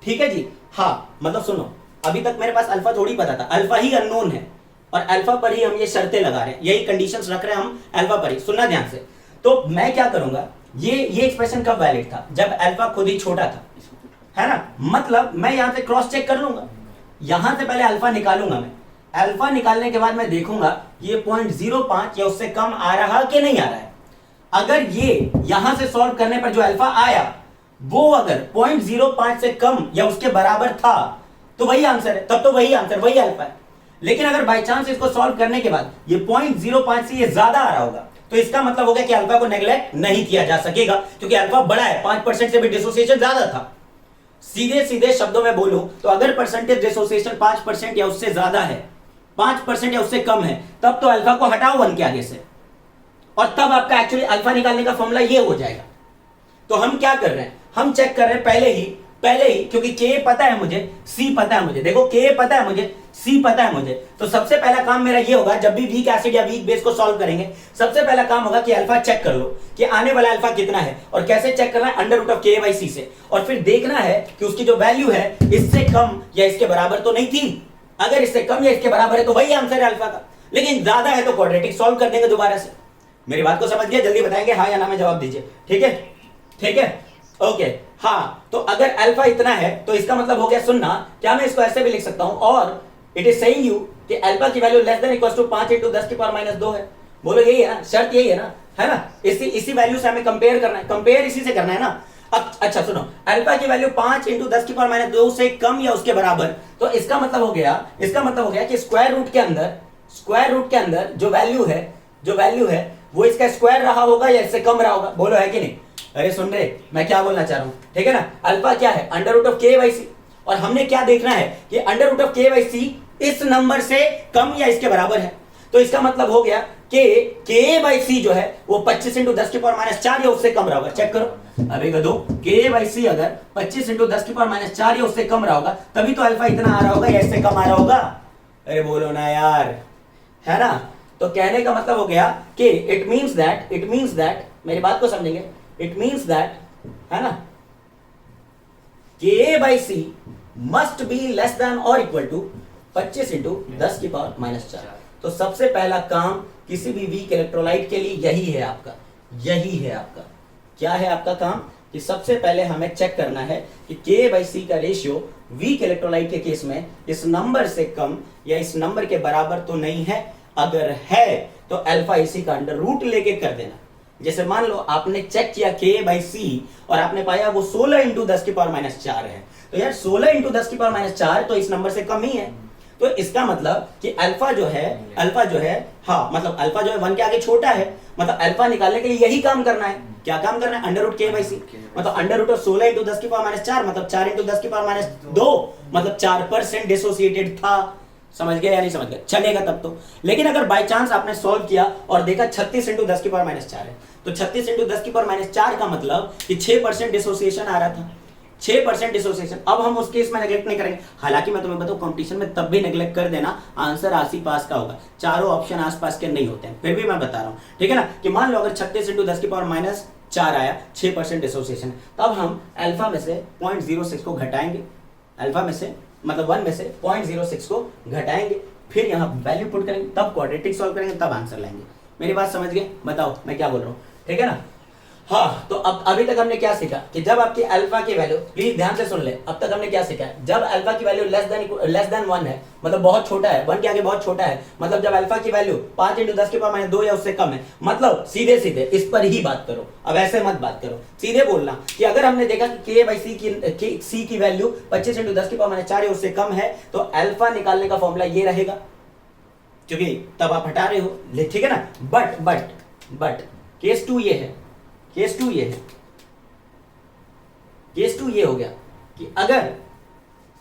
ठीक है जी। हाँ, मतलब सुनो, अभी तक मेरे पास अल्फा थोड़ी पता था, अल्फा ही अननोन है और अल्फा पर ही हम ये शर्तें लगा रहे हैं, यही कंडीशंस रख रहे हैं हम अल्फा पर ही। सुनना ध्यान से। तो मैं क्या करूंगा, ये एक्सप्रेशन कब वैलिड था? जब अल्फा खुद ही छोटा था, है ना। मतलब मैं यहां से क्रॉस चेक कर लूंगा, यहां से पहले अल्फा निकालूंगा मैं, अल्फा निकालने के बाद मैं देखूंगा ये 0.05 या उससे कम आ रहा कि नहीं आ रहा है। अगर ये यहां से सॉल्व करने पर जो अल्फा आया वो अगर 0.05 से कम या उसके बराबर था तो वही आंसर है, तब तो वही आंसर, वही अल्फा है। लेकिन अगर बाई चांस इसको सॉल्व करने के बाद ये 0.05 से ये ज्यादा आ रहा होगा, तो इसका मतलब होगा कि अल्फा को नेग्लेक्ट नहीं किया जा सकेगा, क्योंकि अल्फा बड़ा है, 5% से भी डिसोसिएशन ज्यादा था। सीधे सीधे शब्दों में बोलूं तो अगर परसेंटेज डिसोसिएशन 5% या उससे ज्यादा है, 5% या उससे कम है, तब तो अल्फा को हटाओ 1 के आगे से, और तब आपका एक्चुअली अल्फा निकालने का फॉर्मूला ये हो जाएगा। तो हम क्या कर रहे हैं, हम चेक कर रहे हैं पहले ही, क्योंकि के पता है मुझे, सी पता है मुझे, देखो के पता है मुझे, सी पता है मुझे। तो सबसे पहला काम मेरा ये होगा, जब भी वीक एसिड या वीक बेस को सॉल्व करेंगे, सबसे पहला काम होगा कि अल्फा चेक कर लो कि आने वाला अल्फा कितना है। और कैसे चेक करना है? अंडर रूट ऑफ के बाई सी से। और फिर देखना है कि उसकी जो वैल्यू है इससे कम या इसके बराबर तो नहीं थी। अगर इससे कम या इसके बराबर है तो वही आंसर है अल्फा का, लेकिन ज्यादा है तो क्वाड्रेटिक सॉल्व कर देंगे दोबारा से। मेरी बात को समझ गया? जल्दी बताएंगे हाँ या ना में जवाब दीजिए, ठीक है, ठीक है, ओके। हाँ, तो अगर अल्फा इतना है तो इसका मतलब हो गया, सुनना, क्या मैं इसको ऐसे भी लिख सकता हूं, और इट इज सेइंग यू कि अल्फा की value less than equal to 5 × 10⁻² है। बोलो यही है ना, शर्त यही है ना, है ना। इसी वैल्यू से हमें कंपेयर करना है, कंपेयर इसी से करना है ना। अब अच्छा सुनो, अल्फा की वैल्यू 5 × 10⁻² से कम या उसके बराबर, तो इसका मतलब हो गया कि स्क्वायर रूट के अंदर जो वैल्यू है वो इसका स्क्वायर रहा होगा या इससे कम रहा होगा। बोलो है कि नहीं? अरे सुन रहे मैं क्या बोलना चाह रहा हूं, ठीक है ना। अल्फा क्या है? अंडर रूट ऑफ के बाई सी, और हमने क्या देखना है कि अंडर रूट ऑफ के बाई सी इस नंबर से कम या इसके बराबर है। तो इसका मतलब हो गया कि के बाई सी जो है वो 25 × 10⁻⁴ या उससे कम रहा होगा। चेक करो अभी गधो, के बाई सी अगर 25 × 10⁻⁴ या उससे कम रहा होगा, तभी तो अल्फा इतना आ रहा होगा या इससे कम आ रहा होगा। अरे बोलो ना यार, है ना। तो कहने का मतलब हो गया कि इट मीन्स दैट मेरी बात को समझेंगे, इट मीन्स दैट, है ना, K by C must be less than और इक्वल टू 25 × 10⁻⁴। तो सबसे पहला काम किसी भी वीक इलेक्ट्रोलाइट के लिए यही है आपका, यही है आपका। क्या है आपका काम कि सबसे पहले हमें चेक करना है कि Ka/C का रेशियो वीक इलेक्ट्रोलाइट के केस में इस नंबर से कम या इस नंबर के बराबर तो नहीं है। अगर है तो अल्फा इसी का अंडर रूट लेके कर देना। जैसे मान लो आपने चेक किया Ka/C और आपने पाया वो 16 इंटू 10 की पावर -4 है, तो यार 16 इंटू 10 की पावर -4 तो इस नंबर से कम ही है। तो इसका मतलब कि अल्फा जो है हाँ, मतलब अल्फा जो है 1 के आगे छोटा है, मतलब अल्फा निकालने के लिए यही काम करना है। क्या काम करना है? अंडर रूट K/C, मतलब अंडर रूट ऑफ 16 इंटू 10 की पावर -4 मतलब 4 इंटू 10 की पावर -2, मतलब 4% डिसोसिएटेड था। समझ गए या नहीं समझ गए? चलेगा तब तो। लेकिन अगर बाय चांस आपने सॉल्व किया और देखा 36 इंटू 10 की पावर -4 है, तो 36 इंटू 10 की पावर -4 का मतलब कि 6% डिसोसिएशन आ रहा था, 6% डिसोसिएशन। अब हम उस केस में नेग्लेक्ट नहीं करेंगे। हालांकि मैं तुम्हें बताऊं कंपटीशन में तब भी नेग्लेक्ट कर देना, आंसर आसी पास का होगा, चारों ऑप्शन आसपास के नहीं होते हैं, फिर भी मैं बता रहा हूं, ठीक है ना। कि मान लो अगर 36 इंटू 10 की पावर -4 आया, 6% डिसोसिएशन, तब हम अल्फा में से 0.06 को घटाएंगे, अल्फा में से मतलब 1 में से 0.06 को घटाएंगे, फिर यहाँ वैल्यू पुट करेंगे, तब क्वाड्रेटिक सॉल्व करेंगे, तब आंसर लाएंगे। मेरी बात समझ गए? बताओ मैं क्या बोल रहा हूँ, ठीक है ना। हाँ, तो अब अभी तक हमने क्या सीखा कि जब आपकी अल्फा की वैल्यू, प्लीज ध्यान से सुन ले, अब तक हमने क्या सीखा है, जब अल्फा की वैल्यू लेस देन 1 है, मतलब बहुत छोटा है, 1 के आगे बहुत छोटा है, मतलब जब अल्फा की वैल्यू 5 इंटू 10 की पावर -2 या उससे कम है, मतलब सीधे सीधे इस पर ही बात करो, अब ऐसे मत बात करो, सीधे बोलना कि अगर हमने देखा कि K/C की वैल्यू 25 इंटू 10 की पावर -4 या उससे कम है, तो अल्फा निकालने का फॉर्मूला ये रहेगा, क्योंकि तब आप हटा रहे हो, ठीक है ना। बट केस 2 ये है, केस 2 ये है, केस 2 ये हो गया कि अगर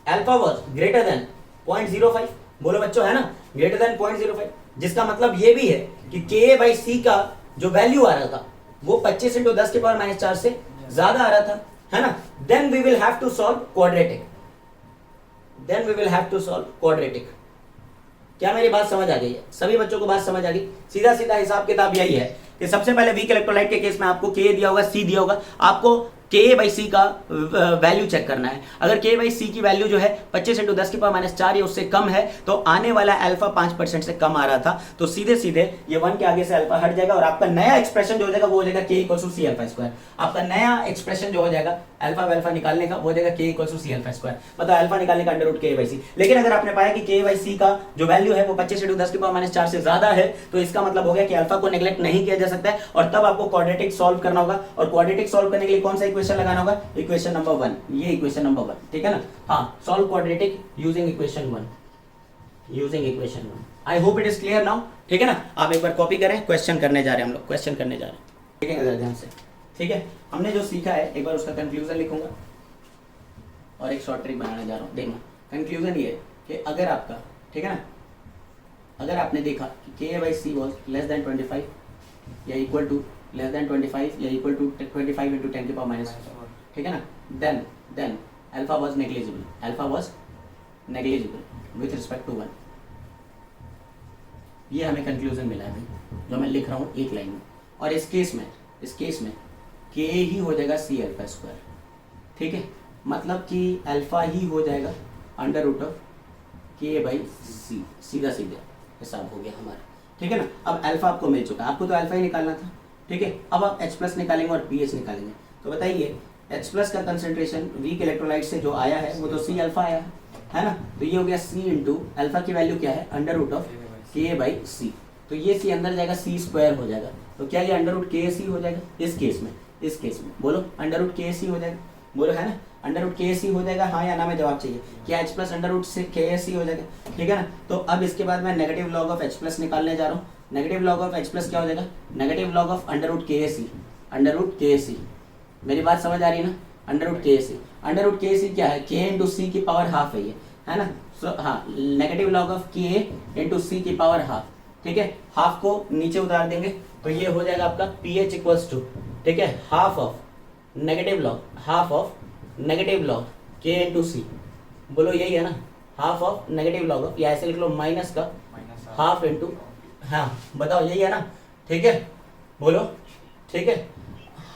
अल्फा वॉज ग्रेटर देन 0.05, बोलो बच्चों, है ना, ग्रेटर देन 0.05, जिसका मतलब ये भी है कि K/C का जो वैल्यू आ रहा था वो 25 इंटू 10 की पावर -4 से ज्यादा आ रहा था, है ना। Then we will have to solve quadratic, then we will have to solve quadratic. क्या मेरी बात समझ आ गई है? सभी बच्चों को बात समझ आ गई? सीधा सीधा हिसाब किताब यही है कि सबसे पहले वीक इलेक्ट्रोलाइट के केस में आपको K दिया होगा, C दिया होगा, आपको K/C का वैल्यू चेक करना है। अगर K/C की वैल्यू जो है 25 इंटू 10 की पावर -4 या उससे कम है, तो आने वाला अल्फा 5% से कम आ रहा था, तो सीधे सीधे ये 1 के आगे से अल्फा हट जाएगा और आपका नया एक्सप्रेशन जो हो जाएगा वो हो जाएगा K = C अल्फा स्क्वायर। आपका नया एक्सप्रेशन जो हो जाएगा अल्फा वैल्फा निकालने का वो हो जाएगा K = C अल्फा स्क्वायर, मतलब अल्फा निकालने का अंडर रूट K/C। लेकिन अगर आपने पाया कि K/C का जो वैल्यू है वो 25 इंटू 10 की पावर -4 से ज्यादा है, तो इसका मतलब हो गया कि अल्फा को नेग्लेक्ट नहीं किया जा सकता है, और तब आपको क्वाड्रेटिक सॉल्व करना होगा। और क्वाड्रेटिक सॉल्व करने के लिए कौन सा इक्वेशन लगाना होगा? इक्वेशन नंबर 1, ये इक्वेशन नंबर 1, ठीक है ना। हाँ, solve quadratic using equation 1, using equation 1। I hope it is clear now, ठीक है ना। आप एक बार कॉपी करें, क्वेश्चन करने जा रहे हैं हम लोग, क्वेश्चन करने जा रहे हैं, ठीक है, ध्यान से, ठीक है। हमने जो सीखा है एक बार उसका कंक्लूजन लिखूंगा और एक शॉर्ट ट्रिक बनाने जा रहा हूँ। देखना, कंक्लूजन ये है कि अगर आपका, ठीक है ना, अगर आपने देखा कि K/C was less than 25 या इक्वल टू लेस देन 25 या इक्वल टू 25 इंटू 10 की पावर -4, ठीक है ना, then alpha was negligible, alpha was negligible with respect to 1। ये हमें कंक्लूजन मिला है भाई, जो मैं लिख रहा हूँ एक लाइन में। और इस केस में K ही हो जाएगा C अल्फा स्क्वायर, ठीक है, मतलब कि अल्फा ही हो जाएगा अंडर रूट ऑफ K/C, सीधा सीधा हिसाब हो गया हमारा, ठीक है ना। अब अल्फा आपको मिल चुका है, आपको तो अल्फा ही निकालना था, ठीक है। अब आप H+ निकालेंगे और PH निकालेंगे, तो बताइए H+ का कंसंट्रेशन वीक इलेक्ट्रोलाइट से जो आया है वो तो C अल्फा आया है ना, तो ये हो गया C इंटू अल्फा की वैल्यू क्या है, अंडर रूट ऑफ K/C, तो ये C अंदर जाएगा, C स्क्वायर हो जाएगा, तो क्या ये अंडर रूट KC हो जाएगा इस केस में, बोलो अंडर रूट KC हो जाएगा, बोलो, है ना, अंडर रूट KC हो जाएगा, हाँ या ना में जवाब चाहिए। क्या H+ अंडर रूट से KC हो जाएगा, ठीक है ना। तो अब इसके बाद मैं नेगेटिव लॉग ऑफ H+ निकालने जा रहा हूँ। नेगेटिव लॉग ऑफ H+ क्या हो जाएगा, negative log of under root KC। मेरी बात समझ आ रही है ना, अंडर रूट KC क्या है, K इंटू C की पावर हाफ है ये, है ना। सो हाँ, negative log of K into C की पावर हाफ, ठीक है, हाफ को नीचे उतार देंगे तो ये हो जाएगा आपका PH इक्वल्स टू, ठीक है, half of negative log K into C, बोलो यही है ना, half of negative log of, या ऐसे लिख लो माइनस का हाफ इंटू, हाँ बताओ यही है ना, ठीक है, बोलो, ठीक है।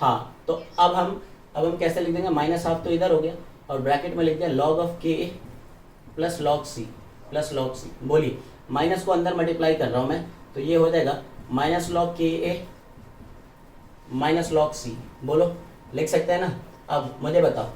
हाँ, तो अब हम कैसे लिख देंगे, माइनस हाफ तो इधर हो गया और ब्रैकेट में लिख दें log of K plus log C, plus log C. बोलिए, माइनस को अंदर मल्टीप्लाई कर रहा हूं मैं, तो ये हो जाएगा माइनस लॉग के ए माइनस लॉग सी। बोलो, लिख सकते हैं ना। अब मुझे बताओ,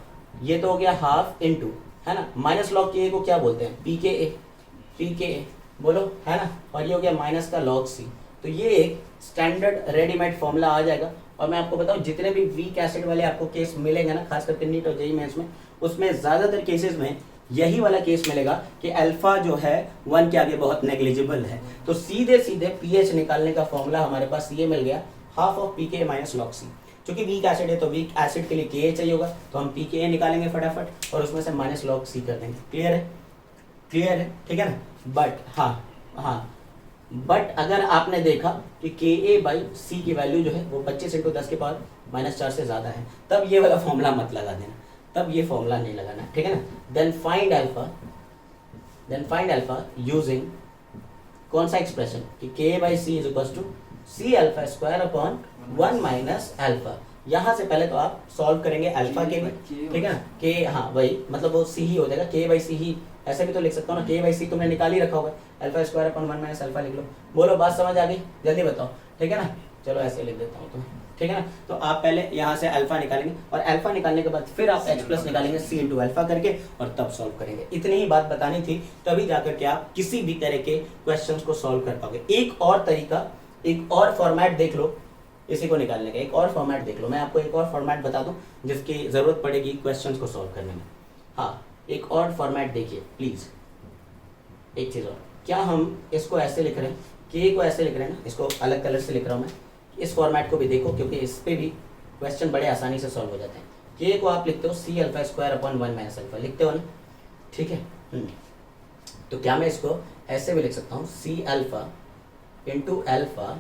ये तो हो गया हाफ इनटू, है ना, माइनस लॉग के ए को क्या बोलते हैं, पी के ए, बोलो, है ना, और ये हो गया माइनस का लॉग सी। तो ये एक स्टैंडर्ड रेडीमेड फॉर्मूला आ जाएगा। और मैं आपको बताऊं, जितने भी वीक एसिड वाले आपको केस मिलेंगे ना, खास करके नीट और जेईई मेंस में, उसमें ज्यादातर केसेस में यही वाला केस मिलेगा कि अल्फा जो है 1 के आगे बहुत नेग्लिजिबल है। तो सीधे सीधे पीएच निकालने का फॉर्मूला हमारे पास ये मिल गया, हाफ ऑफ पी के माइनस लॉग सी। क्योंकि वीक एसिड है तो वीक एसिड के लिए के चाहिए होगा, तो हम पी के निकालेंगे फटाफट और उसमें से माइनस लॉग सी कर देंगे। क्लियर है, क्लियर है, ठीक है ना। बट अगर आपने देखा कि के ए बाई सी की वैल्यू जो है वो 25 इंटू 10 के पावर माइनस 4 से ज़्यादा है, तब ये वाला फॉर्मूला मत लगा देना, तब ये फॉर्मूला नहीं लगाना, ठीक है ना। देन फाइंड अल्फा यूजिंग कौन सा एक्सप्रेशन कि K by C is equal to C alpha square upon 1 minus alpha. यहाँ से पहले तो आप सॉल्व करेंगे अल्फा के भी, ठीक है ना, के, हाँ वही, मतलब वो सी ही हो जाएगा, के बाई सी ही, ऐसे भी तो लिख सकता हूँ ना, के बाई सी तुमने निकाल ही रखा होगा, alpha square upon 1 minus alpha लिख लो। बोलो, बात समझ आ गई, जल्दी बताओ, ठीक है ना। चलो ऐसे लिख देता हूँ तुम्हें, ठीक है ना। तो आप पहले यहाँ से अल्फा निकालेंगे और अल्फा निकालने के बाद फिर आप एच प्लस निकालेंगे सी इंटू अल्फा करके, और तब सॉल्व करेंगे। इतनी ही बात बतानी थी, तभी जाकर के आप किसी भी तरह के क्वेश्चंस को सॉल्व कर पाओगे। एक और तरीका, एक और फॉर्मेट देख लो इसी को निकालने का, एक और फॉर्मेट देख लो। मैं आपको एक और फॉर्मेट बता दूं जिसकी जरूरत पड़ेगी क्वेश्चंस को सॉल्व करने में। हाँ, एक और फॉर्मेट देखिए प्लीज। एक चीज और, क्या हम इसको ऐसे लिख रहे हैं, के को ऐसे लिख रहे हैं ना, इसको अलग कलर से लिख रहा हूं मैं। इस फॉर्मेट को भी देखो, क्योंकि इस पे भी क्वेश्चन बड़े आसानी से सॉल्व हो जाते हैं। के को आप लिखते हो C alpha square upon 1 minus alpha, लिखते हो ना, ठीक है। तो क्या मैं इसको ऐसे भी लिख सकता हूँ, C alpha into alpha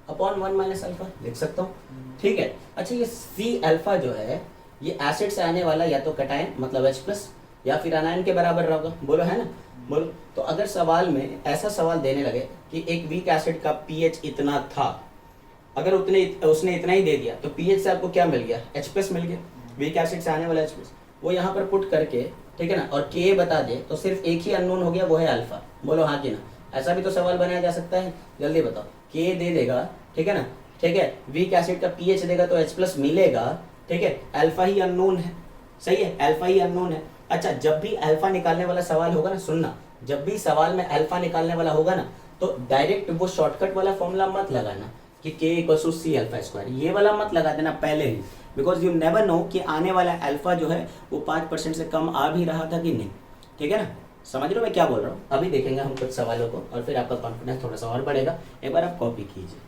upon 1 minus alpha, लिख सकता हूँ, ठीक है। अच्छा, ये सी अल्फा जो है ये एसिड से आने वाला या तो कटायन मतलब H प्लस या फिर अनायन के बराबर रहेगा, बोलो, है ना, बोलो। तो अगर सवाल में ऐसा सवाल देने लगे कि एक वीक एसिड का पीएच इतना था, अगर उसने इतना ही दे दिया, तो पीएच से आपको क्या मिल गया, H प्लस मिल गया, वीक एसिड से आने वाला H प्लस, वो यहाँ पर पुट करके, ठीक है ना, और के बता दे, तो सिर्फ एक ही अननोन हो गया, वो है अल्फा। बोलो हाँ कि ना, ऐसा भी तो सवाल बनाया जा सकता है, जल्दी बताओ। के दे देगा, ठीक है ना, ठीक है, वीक एसिड का पीएच देगा तो H प्लस मिलेगा, ठीक है, अल्फा ही अननोन है, सही है, अल्फा ही अननोन है। अच्छा, जब भी अल्फा निकालने वाला सवाल होगा ना, सुनना, जब भी सवाल में अल्फा निकालने वाला होगा ना, तो डायरेक्ट वो शॉर्टकट वाला फॉर्मूला मत लगाना कि K equal to C alpha square, ये वाला मत लगा देना पहले ही, बिकॉज यू नेवर नो कि आने वाला अल्फा जो है वो 5% से कम आ भी रहा था कि नहीं, ठीक है ना। समझ रहे हो मैं क्या बोल रहा हूँ। अभी देखेंगे हम कुछ सवालों को और फिर आपका कॉन्फिडेंस थोड़ा सा और बढ़ेगा। एक बार आप कॉपी कीजिए।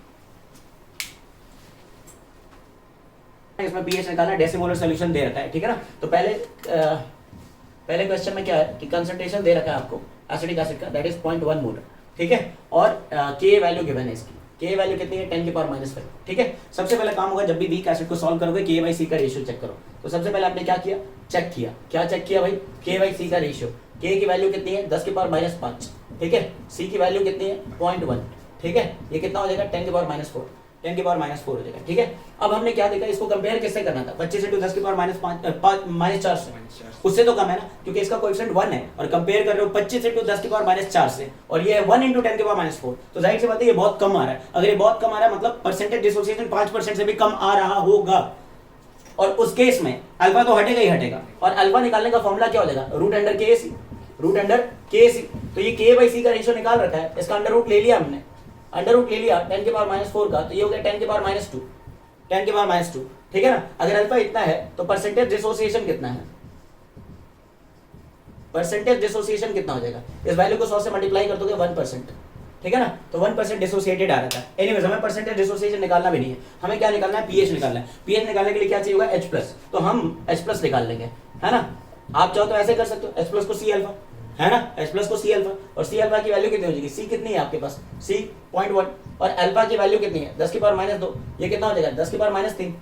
इसमें पीएच निकालना, डेसिमोलर सॉल्यूशन दे रखा है, ठीक है ना। तो पहले क्वेश्चन में क्या है कि कंसंट्रेशन दे रखा है आपको एसिडिक एसिड का, दैट इज 0.1 मोलर, ठीक है, और के वैल्यू गिवन है इसकी, के वैल्यू कितनी है, 10 की पावर -5, ठीक है। सबसे पहले काम होगा, जब भी वीक एसिड को सॉल्व करोगे, के बाई सी का रेशियो चेक करो। तो सबसे पहले आपने क्या किया, चेक किया, क्या चेक किया भाई, के बाई सी का रेशियो। के की वैल्यू कितनी है, 10 की पावर -5, ठीक है। सी की वैल्यू कितनी है, 0.1, ठीक है। ये कितना हो जाएगा, 10 की पावर -4, 10 की पावर -4 हो जाएगा, ठीक है। अब हमने क्या देखा, इसको कंपेयर किससे करना था, 25 इंटू 10 की पावर -4 से, उससे तो कम है ना, क्योंकि इसका कोएफिशिएंट 1 है, और कंपेयर कर रहे हो 25 इंटू 10 की पावर -4 से, और ये है 1 इंटू 10 की पावर -4, तो जाहिर सी बात है ये बहुत कम आ रहा है। अगर ये बहुत कम आ रहा है, मतलब परसेंटेज डिसोसिएशन 5% से भी कम आ रहा होगा, और उस केस में अल्फा तो हटेगा ही हटेगा, और अल्फा निकालने का फॉर्मूला क्या हो जाएगा, रूट अंडर के सी, रूट अंडर के सी। तो ये के बाई सी का रेशियो निकाल रखा है, इसका अंडर रूट ले लिया हमने, अंडर रूट ले लिया 10 की पावर -4 का, तो ये हो गया 10 की पावर -2, 10 की पावर -2, ठीक है ना। अगर अल्फा इतना है तो परसेंटेज डिसोसिएशन कितना है, परसेंटेज डिसोसिएशन कितना हो जाएगा, इस वैल्यू को 100 से मल्टीप्लाई कर दोगे 1%, ठीक है ना। तो 1% डिसोसिएटेड आ रहा था। एनीवेज, हमें परसेंटेज डिसोसिएशन निकालना भी नहीं है, हमें क्या निकालना है, पीएच निकालना है। पीएच निकालने के लिए क्या चाहिए होगा, H प्लस, तो हम H प्लस निकाल लेंगे, है ना। आप चाहो तो ऐसे कर सकते हो, H प्लस को सी अल्फा, है ना, H प्लस को सी अल्फा, और सी अल्फा की वैल्यू कितनी हो जाएगी, सी कितनी है आपके पास, सी 0.1, और अल्फा की वैल्यू कितनी है, 10 की पावर -2, ये कितना हो जाएगा, 10 की पावर -3,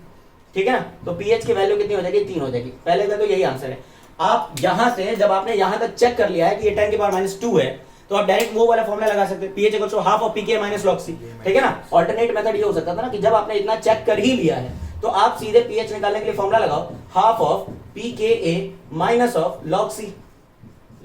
ठीक है ना। तो पीएच की वैल्यू कितनी हो जाएगी, 3 हो जाएगी। पहले का तो यही आंसर है। आप यहां से जब आपने यहां तक चेक कर लिया है कि ये 10 की पावर -2 है, तो आप डायरेक्ट वो वाला फॉर्मूला लगा सकते हैं, pH equals to half of pK minus log C, ठीक है ना। ऑल्टरनेट मेथड ये हो सकता था ना कि जब आपने इतना चेक कर ही लिया है, तो आप सीधे पीएच निकालने के लिए फॉर्मूला लगाओ, half of pK minus of log C,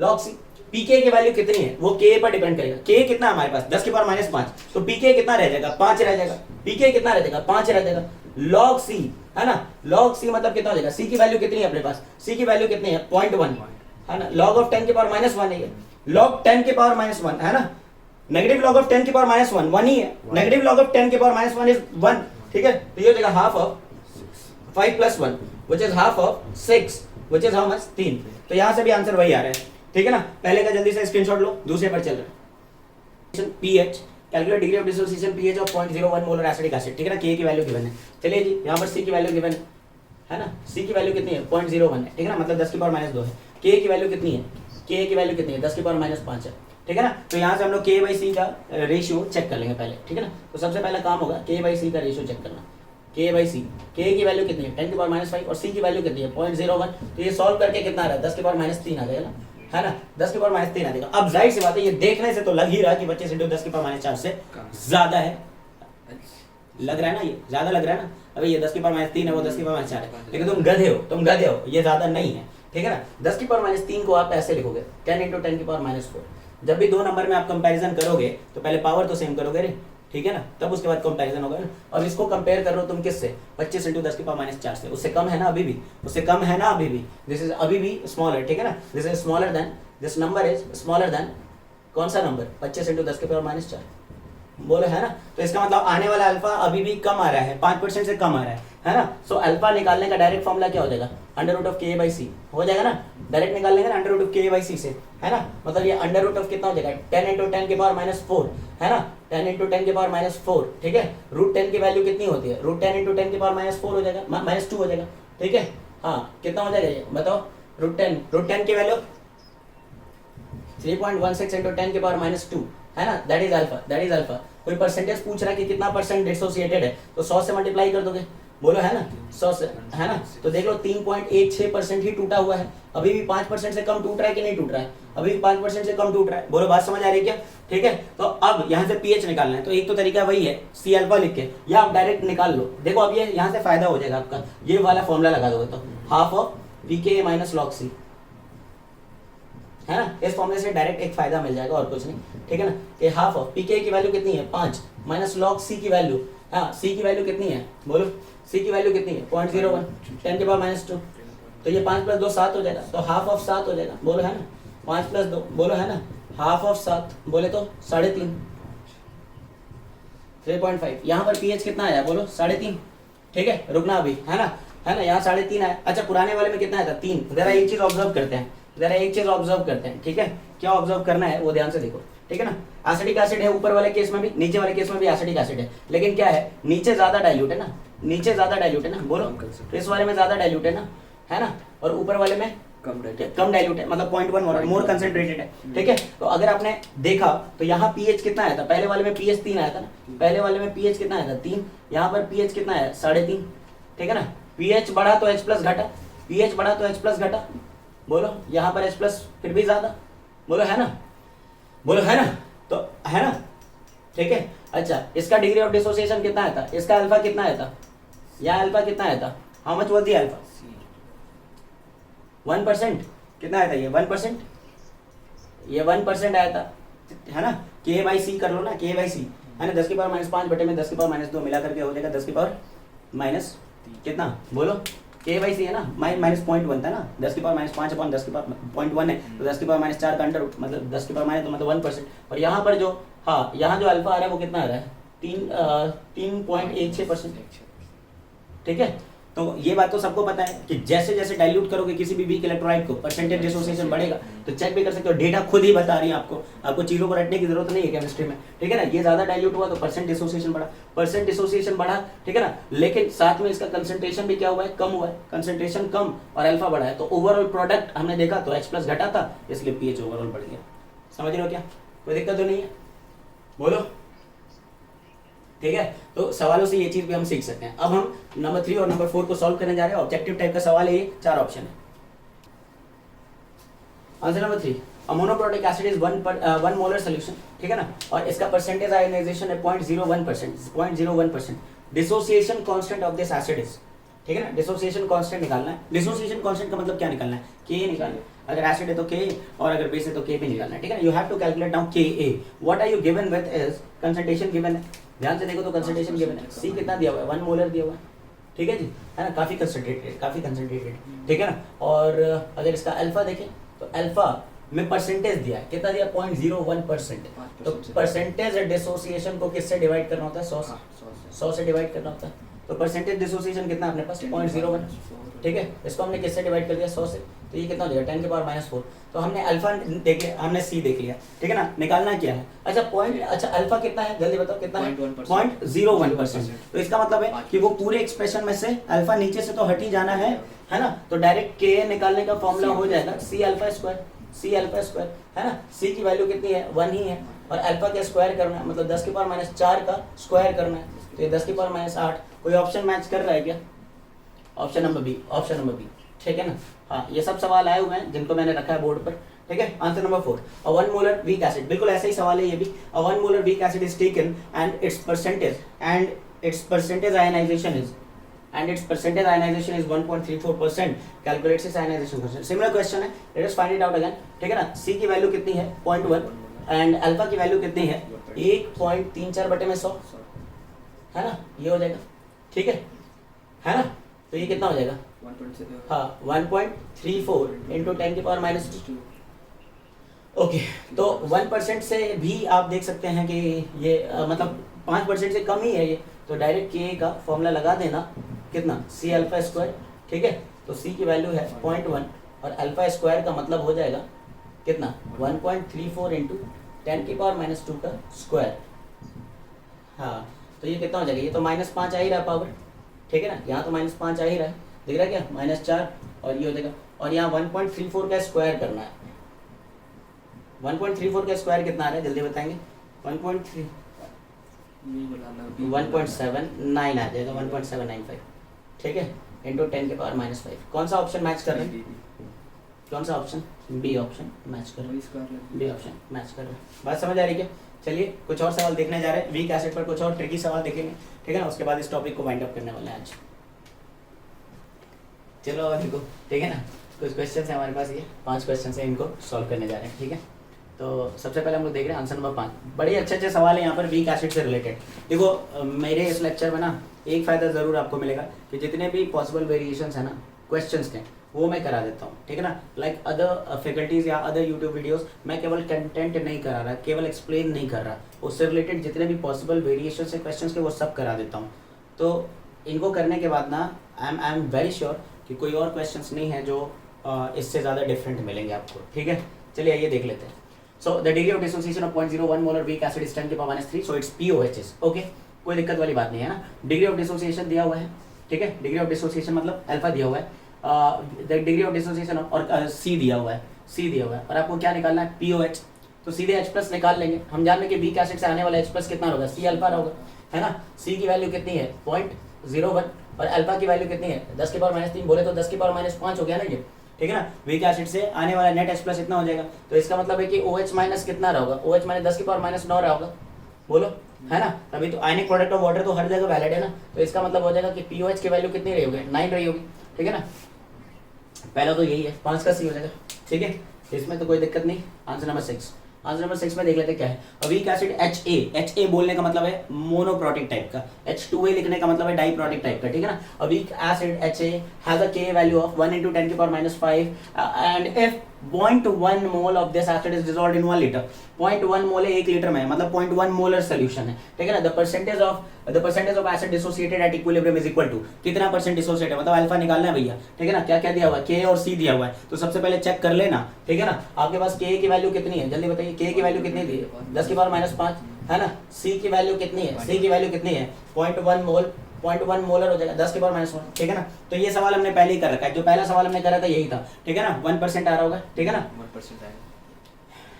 log C, pK की वैल्यू कितनी है वो के पर डिपेंड करेगा। के कितना है हमारे पास 10 की पावर -5, तो पीके कितना रह जाएगा 5 रह जाएगा। पीके कितना रह जाएगा 5 रह जाएगा। लॉग सी है ना, लॉग सी मतलब कितना हो जाएगा, सी की वैल्यू कितनी है अपने पास, सी की वैल्यू कितनी है 0.1 है ना। लॉग ऑफ 10 की पावर -1 है, लॉग 10 की पावर -1 है ना। नेगेटिव लॉग ऑफ 10 की पावर -1 1 ही है। नेगेटिव लॉग ऑफ 10 की पावर -1 इज 1, ठीक है। तो ये हो जाएगा half of 5 + 1 which is half of 6 which is how much 3। तो यहां से भी आंसर वही आ रहा है, ठीक है ना। पहले का जल्दी से स्क्रीनशॉट लो, दूसरे पर चल रहा है। PH calculate degree of dissociation pH of 0.01 molar acidic acid, ठीक है ना। के की वैल्यू गिवन है। चलिए जी यहां पर सी की वैल्यू गिवन है ना। सी की वैल्यू कितनी है 0.01 है, ठीक है ना, मतलब 10 की पावर -2 है। के की वैल्यू कितनी है, के की वैल्यू कितनी है 10 की पावर -5 है, ठीक है ना। तो यहाँ से हम लोग k/c का रेशियो चेक कर लेंगे पहले, ठीक है ना। तो सबसे पहला काम होगा k/c का रेशियो चेक करना। k/c, k की वैल्यू कितनी है 10 की पावर -5 और c की वैल्यू कितनी है 0.01। तो ये सॉल्व करके कितना आ रहा है 10 की पावर -3 आ जाएगा ना, है ना। 10 की पावर -3 आ जाएगा। अब जाहिर सी बात है ये देखने से तो लग ही रहा है कि 25 × 10 की पावर -4 से ज्यादा है, लग रहा है ना, ये ज्यादा लग रहा है ना। अभी ये 10 की पावर -3 है, वो 10 की पावर -4 है, लेकिन तुम गधे हो, ये ज्यादा नहीं है, ठीक है ना। 10 की पावर -3 को आप ऐसे लिखोगे 10 × 10 की पावर -4। जब भी दो नंबर में आप कंपैरिजन करोगे तो पहले पावर तो सेम करोगे रे, ठीक है ना, तब उसके बाद कंपैरिजन होगा ना। और इसको कंपेयर कर रहे हो तुम किससे 25 × 10 की पावर -4 से, उससे कम है ना अभी भी, उससे कम है ना अभी भी। दिस इज अभी भी स्मॉलर, ठीक है ना। This is smaller than, this number is smaller than कौन सा नंबर 25 × 10 की पावर -4 बोले, है ना। तो इसका मतलब आने वाला अल्फा अभी भी कम आ रहा है, 5% से कम आ रहा है ना। सो अल्फा निकालने का डायरेक्ट फॉर्मूला क्या हो जाएगा √k/c हो जाएगा ना। डायरेक्ट निकाल लेंगे ना √k/c से, है ना। मतलब ये √ कितना हो जाएगा 10 × 10 की पावर -4 है ना, 10 × 10 की पावर -4, ठीक है। √10 की वैल्यू कितनी होती है, √10 × 10 की पावर -4 हो जाएगा, -2 हो जाएगा, ठीक है। हाँ कितना हो जाएगा ये बताओ, √10 की वैल्यू 3.16 × 10 की पावर -2 है ना। That is alpha. कोई परसेंटेज पूछ रहा है कि कितना % डिसोसिएटेड है, तो 100 से मल्टीप्लाई कर दोगे, बोलो है ना 100 से, है ना। तो देख लो 3.16% ही टूटा हुआ है, अभी भी 5% से कम टूट रहा है कि नहीं टूट रहा है, अभी भी 5% से कम टूट रहा है। बोलो बात समझ आ रही है क्या, ठीक है। तो अब यहाँ से पीएच निकालना है, तो एक तो तरीका वही है सी अल्फा लिख के, या आप डायरेक्ट निकाल लो। देखो अब ये यहाँ से फायदा हो जाएगा आपका, ये वाला फॉर्मूला लगा दोगे तो half of pKa - log c, है ना। इस फॉर्मूले से डायरेक्ट एक फायदा मिल जाएगा और कुछ नहीं, ठीक है ना। कि हाफ ऑफ pKa की वैल्यू कितनी है 5 - log c की वैल्यू, हाँ c की वैल्यू कितनी है बोलो, c की वैल्यू कितनी है 0.01 10 की पावर -2। तो ये 5 + 2 7 हो जाएगा, तो हाफ ऑफ 7 हो जाएगा, बोलो है ना। 5 + 2 बोलो है ना, हाफ ऑफ 7 बोले तो 3.5, 3.5। यहाँ पर pH कितना आया बोलो 3.5, ठीक है। रुकना अभी, है ना, यहाँ 3.5 आया। अच्छा पुराने वाले में कितना आया था 3। जरा एक चीज ऑब्जर्व करते हैं, ठीक है। क्या ऑब्जर्व करना है वो ध्यान से देखो, ठीक है ना। एसिडिक एसिड है ऊपर वाले केस में भी, नीचे वाले केस में भी एसिडिक एसिड है, लेकिन क्या है नीचे ज्यादा डाइल्यूट है ना, बोलो। तो इस वाले में ज्यादा डाइल्यूट है ना, और ऊपर वाले में कम डाइल्यूट है, मतलब 0.1 मोर कंसेंट्रेटेड है, ठीक है। तो अगर आपने देखा तो यहाँ pH कितना आया था, पहले वाले में pH 3 आया था ना, पहले वाले में pH कितना आया था 3, यहाँ पर pH कितना आया 3.5, ठीक है ना। pH बढ़ा तो H+ घटा, pH बढ़ा तो H+ घटा, बोलो। यहाँ पर H+ फिर भी ज्यादा, बोलो है ना, तो है ना, ठीक है। अच्छा इसका डिग्री ऑफ डिसोसिएशन कितना आया था, इसका अल्फा कितना आया था, या अल्फा कितना आया था, how much was the alpha 1%, कितना आया था ये 1%, ये 1% आया था, है ना। k/c कर लो ना, k/c है ना, 10 की पावर -5 बटे में 10 की पावर -2 मिला करके हो जाएगा 10 की पावर माइनस कितना बोलो, k/c है ना, -0.1 था ना, 10 की पावर -5 अपॉन 10 की पावर 0.1 है, तो 10 की पावर -4 का अंडर मतलब 10 की पावर माइनस तो मतलब 1%। और यहाँ पर जो यहाँ जो अल्फा आ रहा है वो कितना आ रहा है 3.16%, ठीक है। तो ये बात तो सबको पता है कि जैसे जैसे डाइल्यूट करोगे किसी भी वीक इलेक्ट्रोलाइट को परसेंटेज डिसोसिएशन बढ़ेगा। तो चेक भी कर सकते हो, डेटा खुद ही बता रही है आपको चीजों को रटने की जरूरत नहीं है केमिस्ट्री में, ठीक है ना। ये ज्यादा डाइल्यूट हुआ तो परसेंट डिसोसिएशन बढ़ा, ठीक है ना। लेकिन साथ में इसका कंसंट्रेशन भी क्या हुआ है, कम हुआ है, कंसंट्रेशन कम और अल्फा बढ़ा है, तो ओवरऑल प्रोडक्ट हमने देखा तो H+ घटा था, इसलिए pH ओवरऑल बढ़ गया। समझ रहे हो क्या, कोई दिक्कत तो नहीं है, बोलो, ठीक है। तो सवालों से ये चीज भी हम सीख सकते हैं। अब हम नंबर 3 और नंबर 4 को सॉल्व करने जा रहे हैं। ऑब्जेक्टिव टाइप का सवाल है, ये 4 ऑप्शन है। Answer number 3, monoprotic acid is 1 molar solution, ठीक है ना, और इसका परसेंटेज आयोनाइजेशन है 0.01%। Dissociation constant of this acid is, ठीक है ना। डिसोसिएशन कांस्टेंट निकालना है। डिसोसिएशन कांस्टेंट का मतलब क्या निकालना है, Ka निकालना है। अगर एसिड है तो के, और अगर बेस है तो के भी निकालना है, ठीक है ना। You have to calculate now K A. What are you given with is concentration given है, ध्यान से देखो तो कंसंट्रेशन गिवन है, सी कितना दिया हुआ है 1 मोलर दिया हुआ है, ठीक है जी, है ना, काफी कंसंट्रेटेड, ठीक है ना। और अगर इसका अल्फा देखें तो अल्फा में परसेंटेज दिया है, कितना दिया 0.01%, तो परसेंटेज डिसोसिएशन को किससे डिवाइड करना होता है 100 से, 100 से डिवाइड करना होता है, तो परसेंटेज डिसोसिएशन कितना अपने पास 0.01, ठीक है, इसको हमने किससे डिवाइड कर दिया 100 से, तो ये कितना हो जाएगा 10⁻⁴। तो हमने अल्फा देख लिया, हमने सी देख लिया, ठीक है ना। निकालना क्या है, अच्छा अल्फा कितना है जल्दी बताओ, कितना है 0.01%, तो इसका मतलब है कि वो पूरे एक्सप्रेशन में से अल्फा नीचे से तो हट ही जाना है ना, तो डायरेक्ट के निकालने का फॉर्मूला हो जाएगा सी अल्फा स्क्वायर, है ना। सी की वैल्यू कितनी है 1 ही है, और अल्फा का स्क्वायर करना है, मतलब 10⁻⁴ का स्क्वायर करना है, तो ये 10⁻⁸। कोई ऑप्शन मैच कर रहा है क्या, ऑप्शन नंबर बी, ठीक है ना। हाँ, ये सब सवाल आए हुए हैं जिनको मैंने रखा है बोर्ड पर, ठीक है। Answer number 4, a 1 molar weak acid, बिल्कुल ऐसा ही सवाल है ये भी। A 1 molar weak acid is taken and its percentage ionization is 1.34%, calculates its ionization quotient। Similar question है, let us find it out again, ठीक है ना। सी की वैल्यू कितनी है 0.1 एंड अल्फा की वैल्यू कितनी है 1.34/100, है ना, ये हो जाएगा, ठीक है ना। तो ये कितना हो जाएगा 1.34 हाँ 1.34 × 10⁻²। ओके, तो 1% से भी आप देख सकते हैं कि ये मतलब 5% से कम ही है ये, तो डायरेक्ट के का फॉर्मूला लगा देना, कितना सी अल्फा स्क्वायर, ठीक है। तो सी की वैल्यू है 0.1 और अल्फा स्क्वायर का मतलब हो जाएगा कितना 1.34 × 10⁻² का स्क्वायर। हाँ, तो ये कितना हो जाएगा, ये तो -5 आ ही रहा पावर, ठीक है ना, यहाँ तो -5 आ ही रहा है, दिख रहा है क्या -4, और ये हो जाएगा, और यहाँ 1.34 का स्क्वायर करना है। 1.34 का स्क्वायर कितना आ रहा है जल्दी बताएंगे, 1.79 आ जाएगा, 1.795, ठीक है, इंटू 10⁻⁵। कौन सा ऑप्शन मैच कर रहे हैं, कौन सा ऑप्शन, बी ऑप्शन मैच कर रहे हैं, बी ऑप्शन मैच कर रहे हैं। बात समझ आ रही है क्या। चलिए कुछ और सवाल देखने जा रहे हैं, वीक एसिड पर कुछ और ट्रिकी सवाल देखेंगे, ठीक है ना, उसके बाद इस टॉपिक को वाइंड अप करने वाले हैं आज। चलो देखो, ठीक है ना, कुछ क्वेश्चन है हमारे पास, ये 5 क्वेश्चन है, इनको सॉल्व करने जा रहे हैं, ठीक है। तो सबसे पहले हम लोग देख रहे हैं आंसर नंबर 5, बड़े अच्छे सवाल है यहाँ पर वीक एसिड से रिलेटेड। देखो मेरे इस लेक्चर में ना एक फ़ायदा ज़रूर आपको मिलेगा कि जितने भी पॉसिबल वेरिएशंस है ना क्वेश्चंस के, वो मैं करा देता हूँ, ठीक है ना। लाइक अदर फैकल्टीज़ या अदर यूट्यूब वीडियोस, मैं केवल कंटेंट नहीं करा रहा, केवल एक्सप्लेन नहीं कर रहा, उससे रिलेटेड जितने भी पॉसिबल वेरिएशन है क्वेश्चंस के, वो सब करा देता हूँ। तो इनको करने के बाद ना आई एम वेरी श्योर कि कोई और क्वेश्चंस नहीं है जो इससे ज़्यादा डिफरेंट मिलेंगे आपको, ठीक है। चलिए आइए देख लेते हैं। So the degree of dissociation of 0.01 molar weak acid is 10⁻�3, so it's POHs, okay, कोई दिक्कत वाली बात नहीं है ना। डिग्री ऑफ डिसोसिएशन दिया हुआ है, ठीक है, डिग्री ऑफ डिसोसिएशन मतलब अल्फा दिया हुआ है, द डिग्री ऑफ डिसोसिएशन और सी दिया हुआ है, और आपको क्या निकालना है POH, तो सीधे H+ निकाल लेंगे। हम जान लें कि वीक एसिड से आने वाला H+ कितना होगा, सी अल्फा होगा, है ना। सी की वैल्यू कितनी है 0.01 और अल्फा की वैल्यू कितनी है 10⁻³ बोले तो 10⁻5 हो गया ना ये, ठीक है ना। वीक एसिड से आने वाला नेट H+ इतना हो जाएगा, तो इसका मतलब है कि OH- कितना रहा, OH- 10⁻9 रहा होगा, बोलो, है ना। तभी तो आयनिक प्रोडक्ट ऑफ वाटर तो हर जगह वैलिड है ना, तो इसका मतलब हो जाएगा कि POH की वैल्यू कितनी रही होगी 9 रही होगी, ठीक है ना। पहला तो यही है, 5 का सी हो जाएगा, ठीक है, इसमें तो कोई दिक्कत नहीं। आंसर नंबर 6, आंसर नंबर 6 में देख लेते क्या है। वीक एसिड HA बोलने का मतलब है मोनोप्रोटिक टाइप का, H2A लिखने का मतलब है डाइप्रोटिक टाइप का, ठीक है ना। A weak acid HA has a K value of 1 × 10⁻⁵ and if 0.1 mole of this acid is dissolved in 1 litre, 0.1 मोल है 1 लीटर में, मतलब 0.1 मोलर सोल्यूशन है, ठीक है ना। The percentage of acid dissociated at equilibrium is equal to, कितना percent dissociate है, मतलब अल्फा निकालना है भैया, ठीक है ना। क्या क्या दिया हुआ है, K और C दिया हुआ है, तो सबसे पहले चेक कर लेना, ठीक है ना। आपके पास K की वैल्यू कितनी है जल्दी बताइए, K की वैल्यू कितनी थी 10⁻⁵, है ना। C की वैल्यू कितनी है, C की वैल्यू कितनी है 0.1 मोलर हो जाएगा 10⁻⁻1, ठीक है ना। तो ये सवाल हमने पहले ही कर रखा है, जो पहला सवाल हमने करा था यही था, ठीक है ना। 1% आ रहा होगा, ठीक है ना,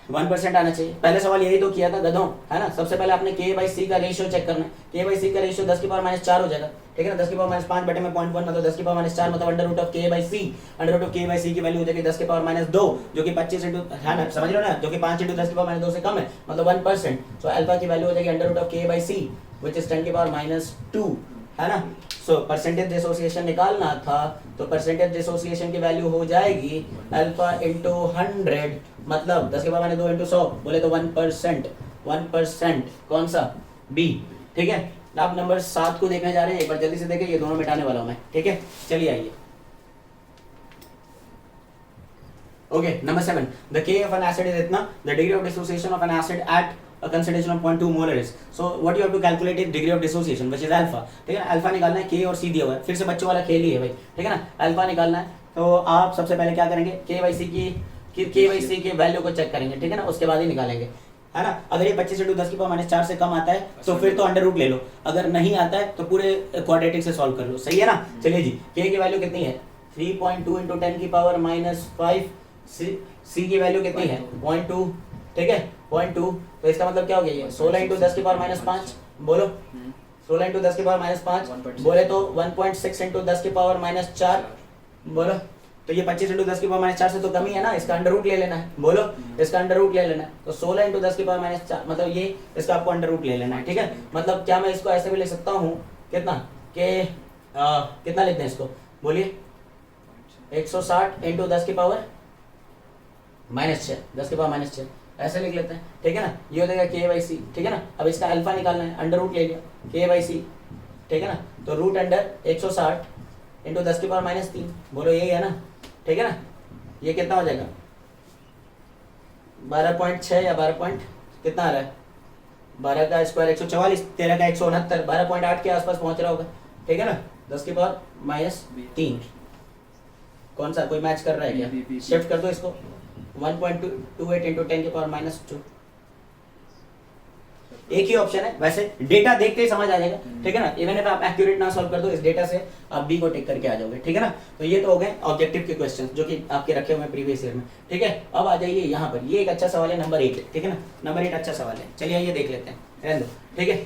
1% आना चाहिए। पहले सवाल यही तो किया था गधों, है ना। सबसे पहले आपने K/C का रेशियो चेक करना है, K/C का रेशियो 10⁻⁴ हो जाएगा, ठीक है ना। 10⁻5 बटे में 0.1 मतलब 10⁻⁴ मतलब √K/C, √K/C की वैल्यू हो जाएगी 10⁻2 जो कि 25 है ना, समझ रहे हो ना, जो कि 5 × 10⁻2 से कम है, मतलब 1%। सो अल्फा की वैल्यू हो जाएगी √K/C व्हिच इज 10⁻2 है ना। सो परसेंटेज डिसोसिएशन निकालना था, तो परसेंटेज डिसोसिएशन की वैल्यू हो जाएगी अल्फा इंटू 100, मतलब 10 के पावर माइनस 2 इंटू 100, बोले तो 1%, 1%, कौन सा, बी। ठीक है, आप नंबर 7 को देखने जा रहे हैं, एक बार जल्दी से देखें, ये दोनों मिटाने वाला हूं मैं। ठीक है, चलिए आइए। Okay, number 7, the K of an acid is इतना, the degree of dissociation of an acid at a concentration of 0.2 molar is, so what you have to calculate is degree of dissociation which is alpha। ठीक है ना, alpha निकालना है, के और सी दिया हुआ है, फिर से बच्चों वाला खेल ही है भाई। ठीक है ना, अल्फा निकालना है, तो आप सबसे पहले क्या करेंगे, के बाई सी की वैल्यू को चेक करेंगे। ठीक है ना, उसके बाद ही निकालेंगे, है ना। अगर ये 25 इंटू 10 की पावर माइनस 4 से कम आता है तो फिर तो अंडर रूट ले लो, अगर नहीं आता है तो पूरे क्वाड्रेटिक से सॉल्व कर लो, सही है ना। चलिए जी, के की वैल्यू कितनी है, 3.2 इंटू 10 की पावर माइनस 5, सी की वैल्यू कितनी है 0.2, ठीक है 0.2, तो इसका मतलब क्या हो गया, ये 16 इंटू 10 की पावर माइनस 5, बोलो 16 इंटू 10 की पावर माइनस 5, बोले तो 1.6 इंटू 10 की पावर माइनस 4, बोलो तो ये 25 इंटू 10 की पावर माइनस 4 से तो कम ही है ना, इसका अंडर रूट ले लेना है, बोलो इसका अंडर रूट ले लेना है, तो 16 इंटू 10 की पावर माइनस 4, मतलब ये इसका आपको अंडर रूट ले लेना है। ठीक है, मतलब क्या मैं इसको ऐसे भी लिख सकता हूँ, कितना के कितना लिखते हैं इसको, बोलिए 160 इंटू 10 की पावर माइनस 6, 10 की पावर माइनस 6, ऐसे लिख लेते हैं। ठीक है ना, ये हो जाएगा के बाई सी। ठीक है ना, अब इसका अल्फा निकालना है, अंडर रूट ले लिया के बाई सी। ठीक है ना, तो रूट अंडर 160 इंटू 10 की पावर माइनस 3, बोलो यही है ना। ठीक है ना, ये कितना हो जाएगा 12.6 या 12 पॉइंट कितना आ रहा है, 12 का स्क्वायर 144, 13 का 169, 12.8 के आसपास पहुंच रहा होगा। ठीक है ना, 10 की पावर माइनस 3, कौन सा, कोई मैच कर रहा है क्या, शिफ्ट कर दो इसको, 1.28 इंटू 10 की पावर माइनस 2, एक ही ऑप्शन है, वैसे डेटा देखते ही समझ आ जाएगा। ठीक है ना, इवन if आप एक्यूरेट ना सॉल्व कर दो, इस डेटा से आप बी को टिक करके आ जाओगे। ठीक है ना, तो ये तो हो गए ऑब्जेक्टिव के क्वेश्चन जो कि आपके रखे हुए प्रीवियस ईयर में। ठीक है, अब आ जाइए यहाँ पर, ये एक अच्छा सवाल है नंबर 8। ठीक है ना, नंबर 8 अच्छा सवाल है, चलिए ये देख लेते हैं, रहने दो। ठीक है,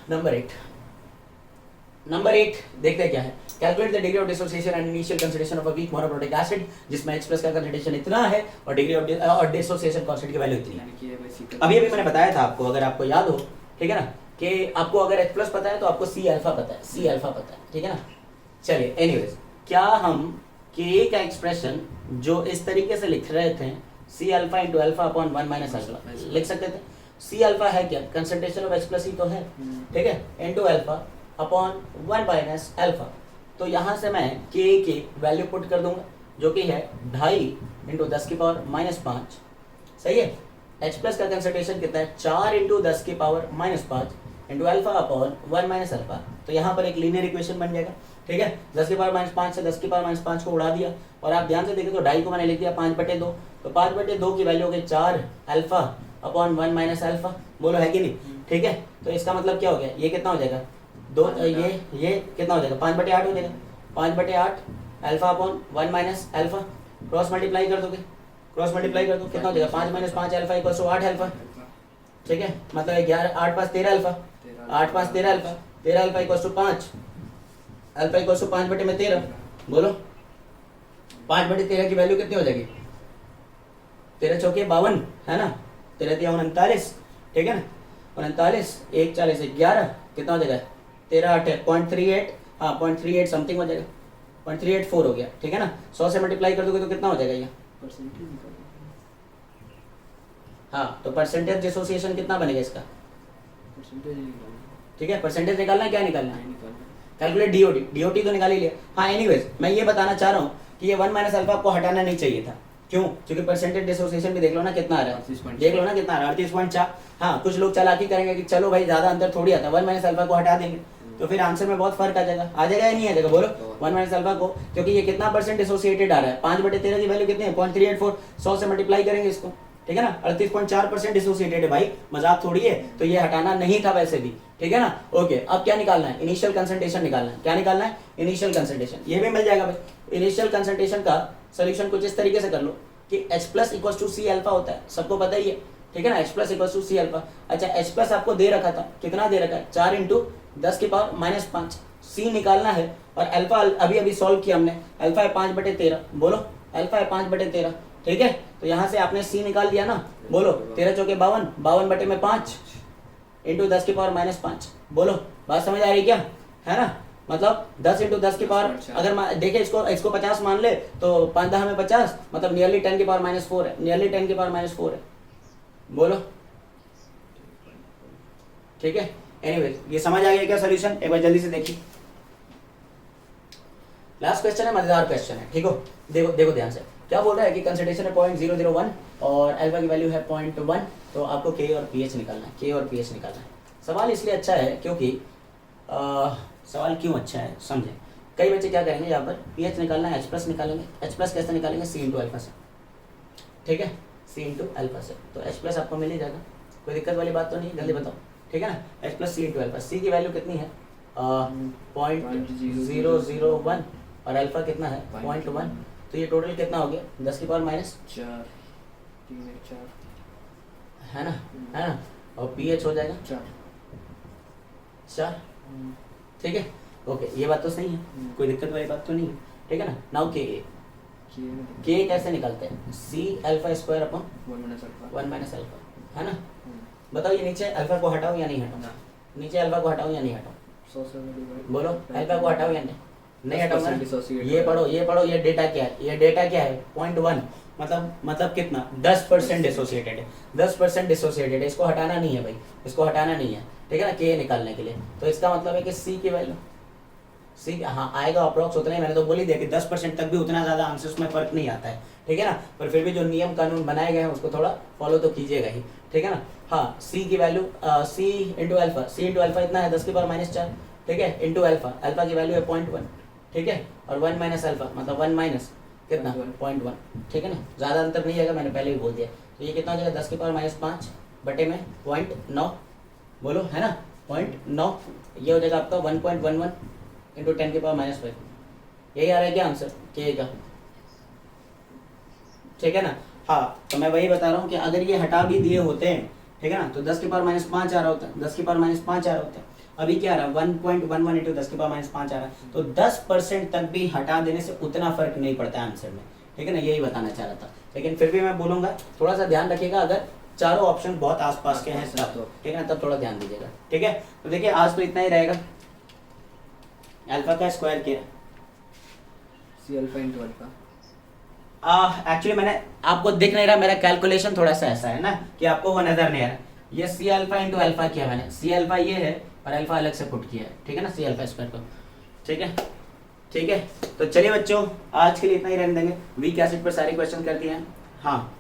नंबर 8 देखते हैं क्या है, calculate the degree of dissociation and initial concentration of a weak monoprotic acid जिसमें H+ का कंसंट्रेशन इतना है और डिग्री ऑफ डिसोसिएशन कांस्टेंट की वैल्यू इतनी है। अभी मैंने बताया था आपको, अगर आपको याद हो, ठीक है ना, कि आपको अगर H+ पता है तो आपको C अल्फा पता है, C अल्फा पता है। ठीक है ना, चलिए एनीवेज, क्या हम K का एक्सप्रेशन जो इस तरीके से लिख रहे थे, C alpha into alpha upon 1 minus alpha लिख सकते थे। C अल्फा है क्या, कंसंट्रेशन ऑफ H+ ही तो है, ठीक है, into alpha upon 1 minus alpha. तो यहाँ से मैं K की वैल्यू पुट कर दूंगा जो कि है 2.5 इंटू 10 की पावर माइनस 5, सही है। H+ का कंसंट्रेशन कितना है, 4 इंटू 10 की power minus 5 into alpha upon 1 minus alpha. तो यहाँ पर एक लीनियर इक्वेशन बन जाएगा। ठीक है, 10 की पावर माइनस 5 से 10 की पावर माइनस 5 को उड़ा दिया, और आप ध्यान से देखें तो 2.5 को मैंने लिख दिया 5/2, तो 5/2 की वैल्यू हो गई 4 अल्फा अपॉन 1 माइनस अल्फा, बोलो है कि नहीं। ठीक है, तो इसका मतलब क्या हो गया, ये कितना हो जाएगा, ये कितना हो जाएगा, 5/8 हो जाएगा, 5/8 alpha upon 1 minus alpha, cross multiply कर दोगे, क्रॉस मल्टीप्लाई कर दो, कितना हो जाएगा 5 minus 5 alpha equal to 8 alpha. ठीक है, मतलब 11 8 5 13 alpha, 8 5 13 alpha, 13 alpha equal to 5, alpha equal to 5/13, बोलो 5/13 की वैल्यू कितनी हो जाएगी, 13 चौके 52 है ना, 13 तिया 39, ठीक है ना, 39 1 40 11, कितना हो जाएगा 13 8 0.38, हाँ 0.38 समथिंग हो जाएगा, 0.384 हो गया। ठीक है ना, 100 से मल्टीप्लाई कर दोगे तो कितना हो जाएगा ये, हाँ, तो परसेंटेज डिसोसिएशन कितना बनेगा इसका, ठीक है, परसेंटेज निकालना है, क्या निकालना है, कैलकुलेट डीओटी तो निकाल ही लिया। हाँ एनीवेज, मैं ये बताना चाह रहा हूँ कि ये 1 माइनस अल्फा आपको हटाना नहीं चाहिए था, क्यों, क्योंकि परसेंटेज डिसोसिएशन भी देख लो ना कितना आ रहा है, देख लो ना कितना आ रहा है 38.4। हाँ, कुछ लोग चालाकी करेंगे कि चलो भाई ज्यादा अंतर थोड़ी आता है, 1 माइनस अल्फा को हटा देंगे तो फिर आंसर में बहुत फर्क आ जाएगा या नहीं आ जाएगा, बोलो 1 माइनस अल्फा को, क्योंकि ये कितना परसेंट डिसोसिएटेड आ रहा है, 5/13 की वैल्यू कितनी है 0.384, 100 से मल्टीप्लाई करेंगे इसको, ठीक है ना, 38.4% डिसोसिएटेड है भाई, मजाक थोड़ी है, तो ये हटाना नहीं था वैसे भी। ठीक है ना, ओके, अब क्या निकालना है, इनिशियल कंसंट्रेशन निकालना है, क्या निकालना है, इनिशियल कंसंट्रेशन, ये भी मिल जाएगा भाई। इनिशियल कंसंट्रेशन का सोल्यूशन कुछ इस तरीके से कर लो कि H+ equal to C alpha होता है, सबको पता ही है, ठीक है ना, H+ equal to C alpha. अच्छा, H+ आपको दे रखा था, कितना दे रखा है, 4 इंटू 10 की पावर माइनस 5, C निकालना है, और अल्फा अभी सॉल्व किया हमने, अल्फा है 5/13, बोलो अल्फा है 5/13, ठीक है, तो यहाँ से आपने C निकाल दिया ना, बोलो 13 चौके 52, 52/5 इंटू 10 की पावर माइनस 5, बोलो बात समझ आ रही क्या, है ना। मतलब 10 इंटू 10 की पावर, अगर देखे इसको 50 मान ले तो 5 10 में 50, मतलब नियरली 10 की पावर -4 है, नियरली 10 की पावर -4 है। बोलो ठीक है। एनीवेज ये समझ आ गया क्या सोल्यूशन, एक बार जल्दी से देखिए। लास्ट क्वेश्चन है, मजेदार क्वेश्चन है, ठीक हो। देखो देखो ध्यान से, क्या बोल रहा है कि कंसंट्रेशन है 0.001 और अल्फा की वैल्यू है 0.1, तो आपको के और पीएच निकालना है, के और पीएच निकालना है। सवाल इसलिए अच्छा है क्योंकि सवाल क्यों अच्छा है समझे। कई बच्चे क्या करेंगे, यहाँ पर पीएच निकालना है, H+ निकालेंगे। H+ कैसे निकालेंगे, C इंटू अल्फा से, ठीक है, C इंटू अल्फा से, तो H+ आपको मिल ही जाएगा, कोई दिक्कत वाली बात तो नहीं, जल्दी बताओ, ठीक है ना। H+ C into alpha, C की वैल्यू कितनी है 0.001 और अल्फा कितना है 0.1, तो ये टोटल कितना हो गया 10 की पावर -4, है ना, है ना। और पीएच हो जाएगा 4, ठीक है, ओके, ये बात तो सही है, कोई दिक्कत वाली बात तो नहीं है, ठीक है ना। नाउ के कैसे निकालते हैं, C alpha square upon 1 minus alpha, है ना। बताओ ये नीचे अल्फा को हटाओ या नहीं हटाओ, नीचे अल्फा को हटाओ या नहीं हटाओ, बोलो अल्फा को हटाओ या नहीं हटाऊंगा। ये पढ़ो ये पढ़ो, ये डेटा क्या है, ये डेटा क्या है 0.1, मतलब कितना 10% डिसोसिएटेड है, 10% डिसोसिएटेड है, इसको हटाना नहीं है भाई, इसको हटाना नहीं है, ठीक है ना, के निकालने के लिए। तो इसका मतलब है कि सी की वैल्यू, सी हाँ आएगा अप्रॉक्स उतना ही, मैंने तो बोल ही दिया कि 10% तक भी उतना ज़्यादा आंसर्स में फर्क नहीं आता है, ठीक है ना। पर फिर भी जो नियम कानून बनाए गए हैं उसको थोड़ा फॉलो तो कीजिएगा ही, ठीक है ना। हाँ सी की वैल्यू सी इंटू अल्फा इतना है 10 की पावर -4, ठीक है, इंटू अल्फा, अल्फा की वैल्यू है 0.1, ठीक है, और 1 माइनस अल्फा मतलब 1 माइनस कितना 0.1, ठीक है ना, ज़्यादा अंतर नहीं आएगा, मैंने पहले ही बोल दिया। तो ये कितना हो जाएगा 10 की पावर -5 बटे में 0.9, बोलो है ना 0.9, ये हो जाएगा आपका 1.11 इंटू 10 की पावर -5, यही आ रहा है क्या आंसर के का, ठीक है ना। हाँ तो मैं वही बता रहा हूँ कि अगर ये हटा भी दिए होते हैं, ठीक है ना, तो 10 की पावर -5 आ रहा होता है, 10 की पावर -5 आ रहा होता है, अभी क्या आ रहा है 1.11 इंटू 10 की पावर -5 आ रहा है, तो 10% तक भी हटा देने से उतना फर्क नहीं पड़ता है आंसर में, ठीक है ना, यही बताना चाह रहा था। लेकिन फिर भी मैं बोलूँगा थोड़ा सा ध्यान रखिएगा, अगर चारों ऑप्शन बहुत आसपास के हैं तब, ठीक है ना, तब थोड़ा ध्यान दीजिएगा, ठीक है। तो देखिए आज तो इतना ही रहेगा, अल्फा का स्क्वायर क्या है, C alpha into alpha. Actually मैंने आपको दिख नहीं रहा, मेरा कैलकुलेशन थोड़ा सा ऐसा है ना कि आपको वो नजर नहीं आ रहा, ये सी अल्फा इंटू अल्फा किया मैंने, सी अल्फा ये है और अल्फा अलग से पुट किया है, ठीक है ना, सी अल्फा स्क्वायर को, ठीक है, ठीक है। तो चलिए बच्चों आज के लिए इतना ही रहने देंगे, वीक एसिड पर सारे क्वेश्चन कर दिए हैं। हाँ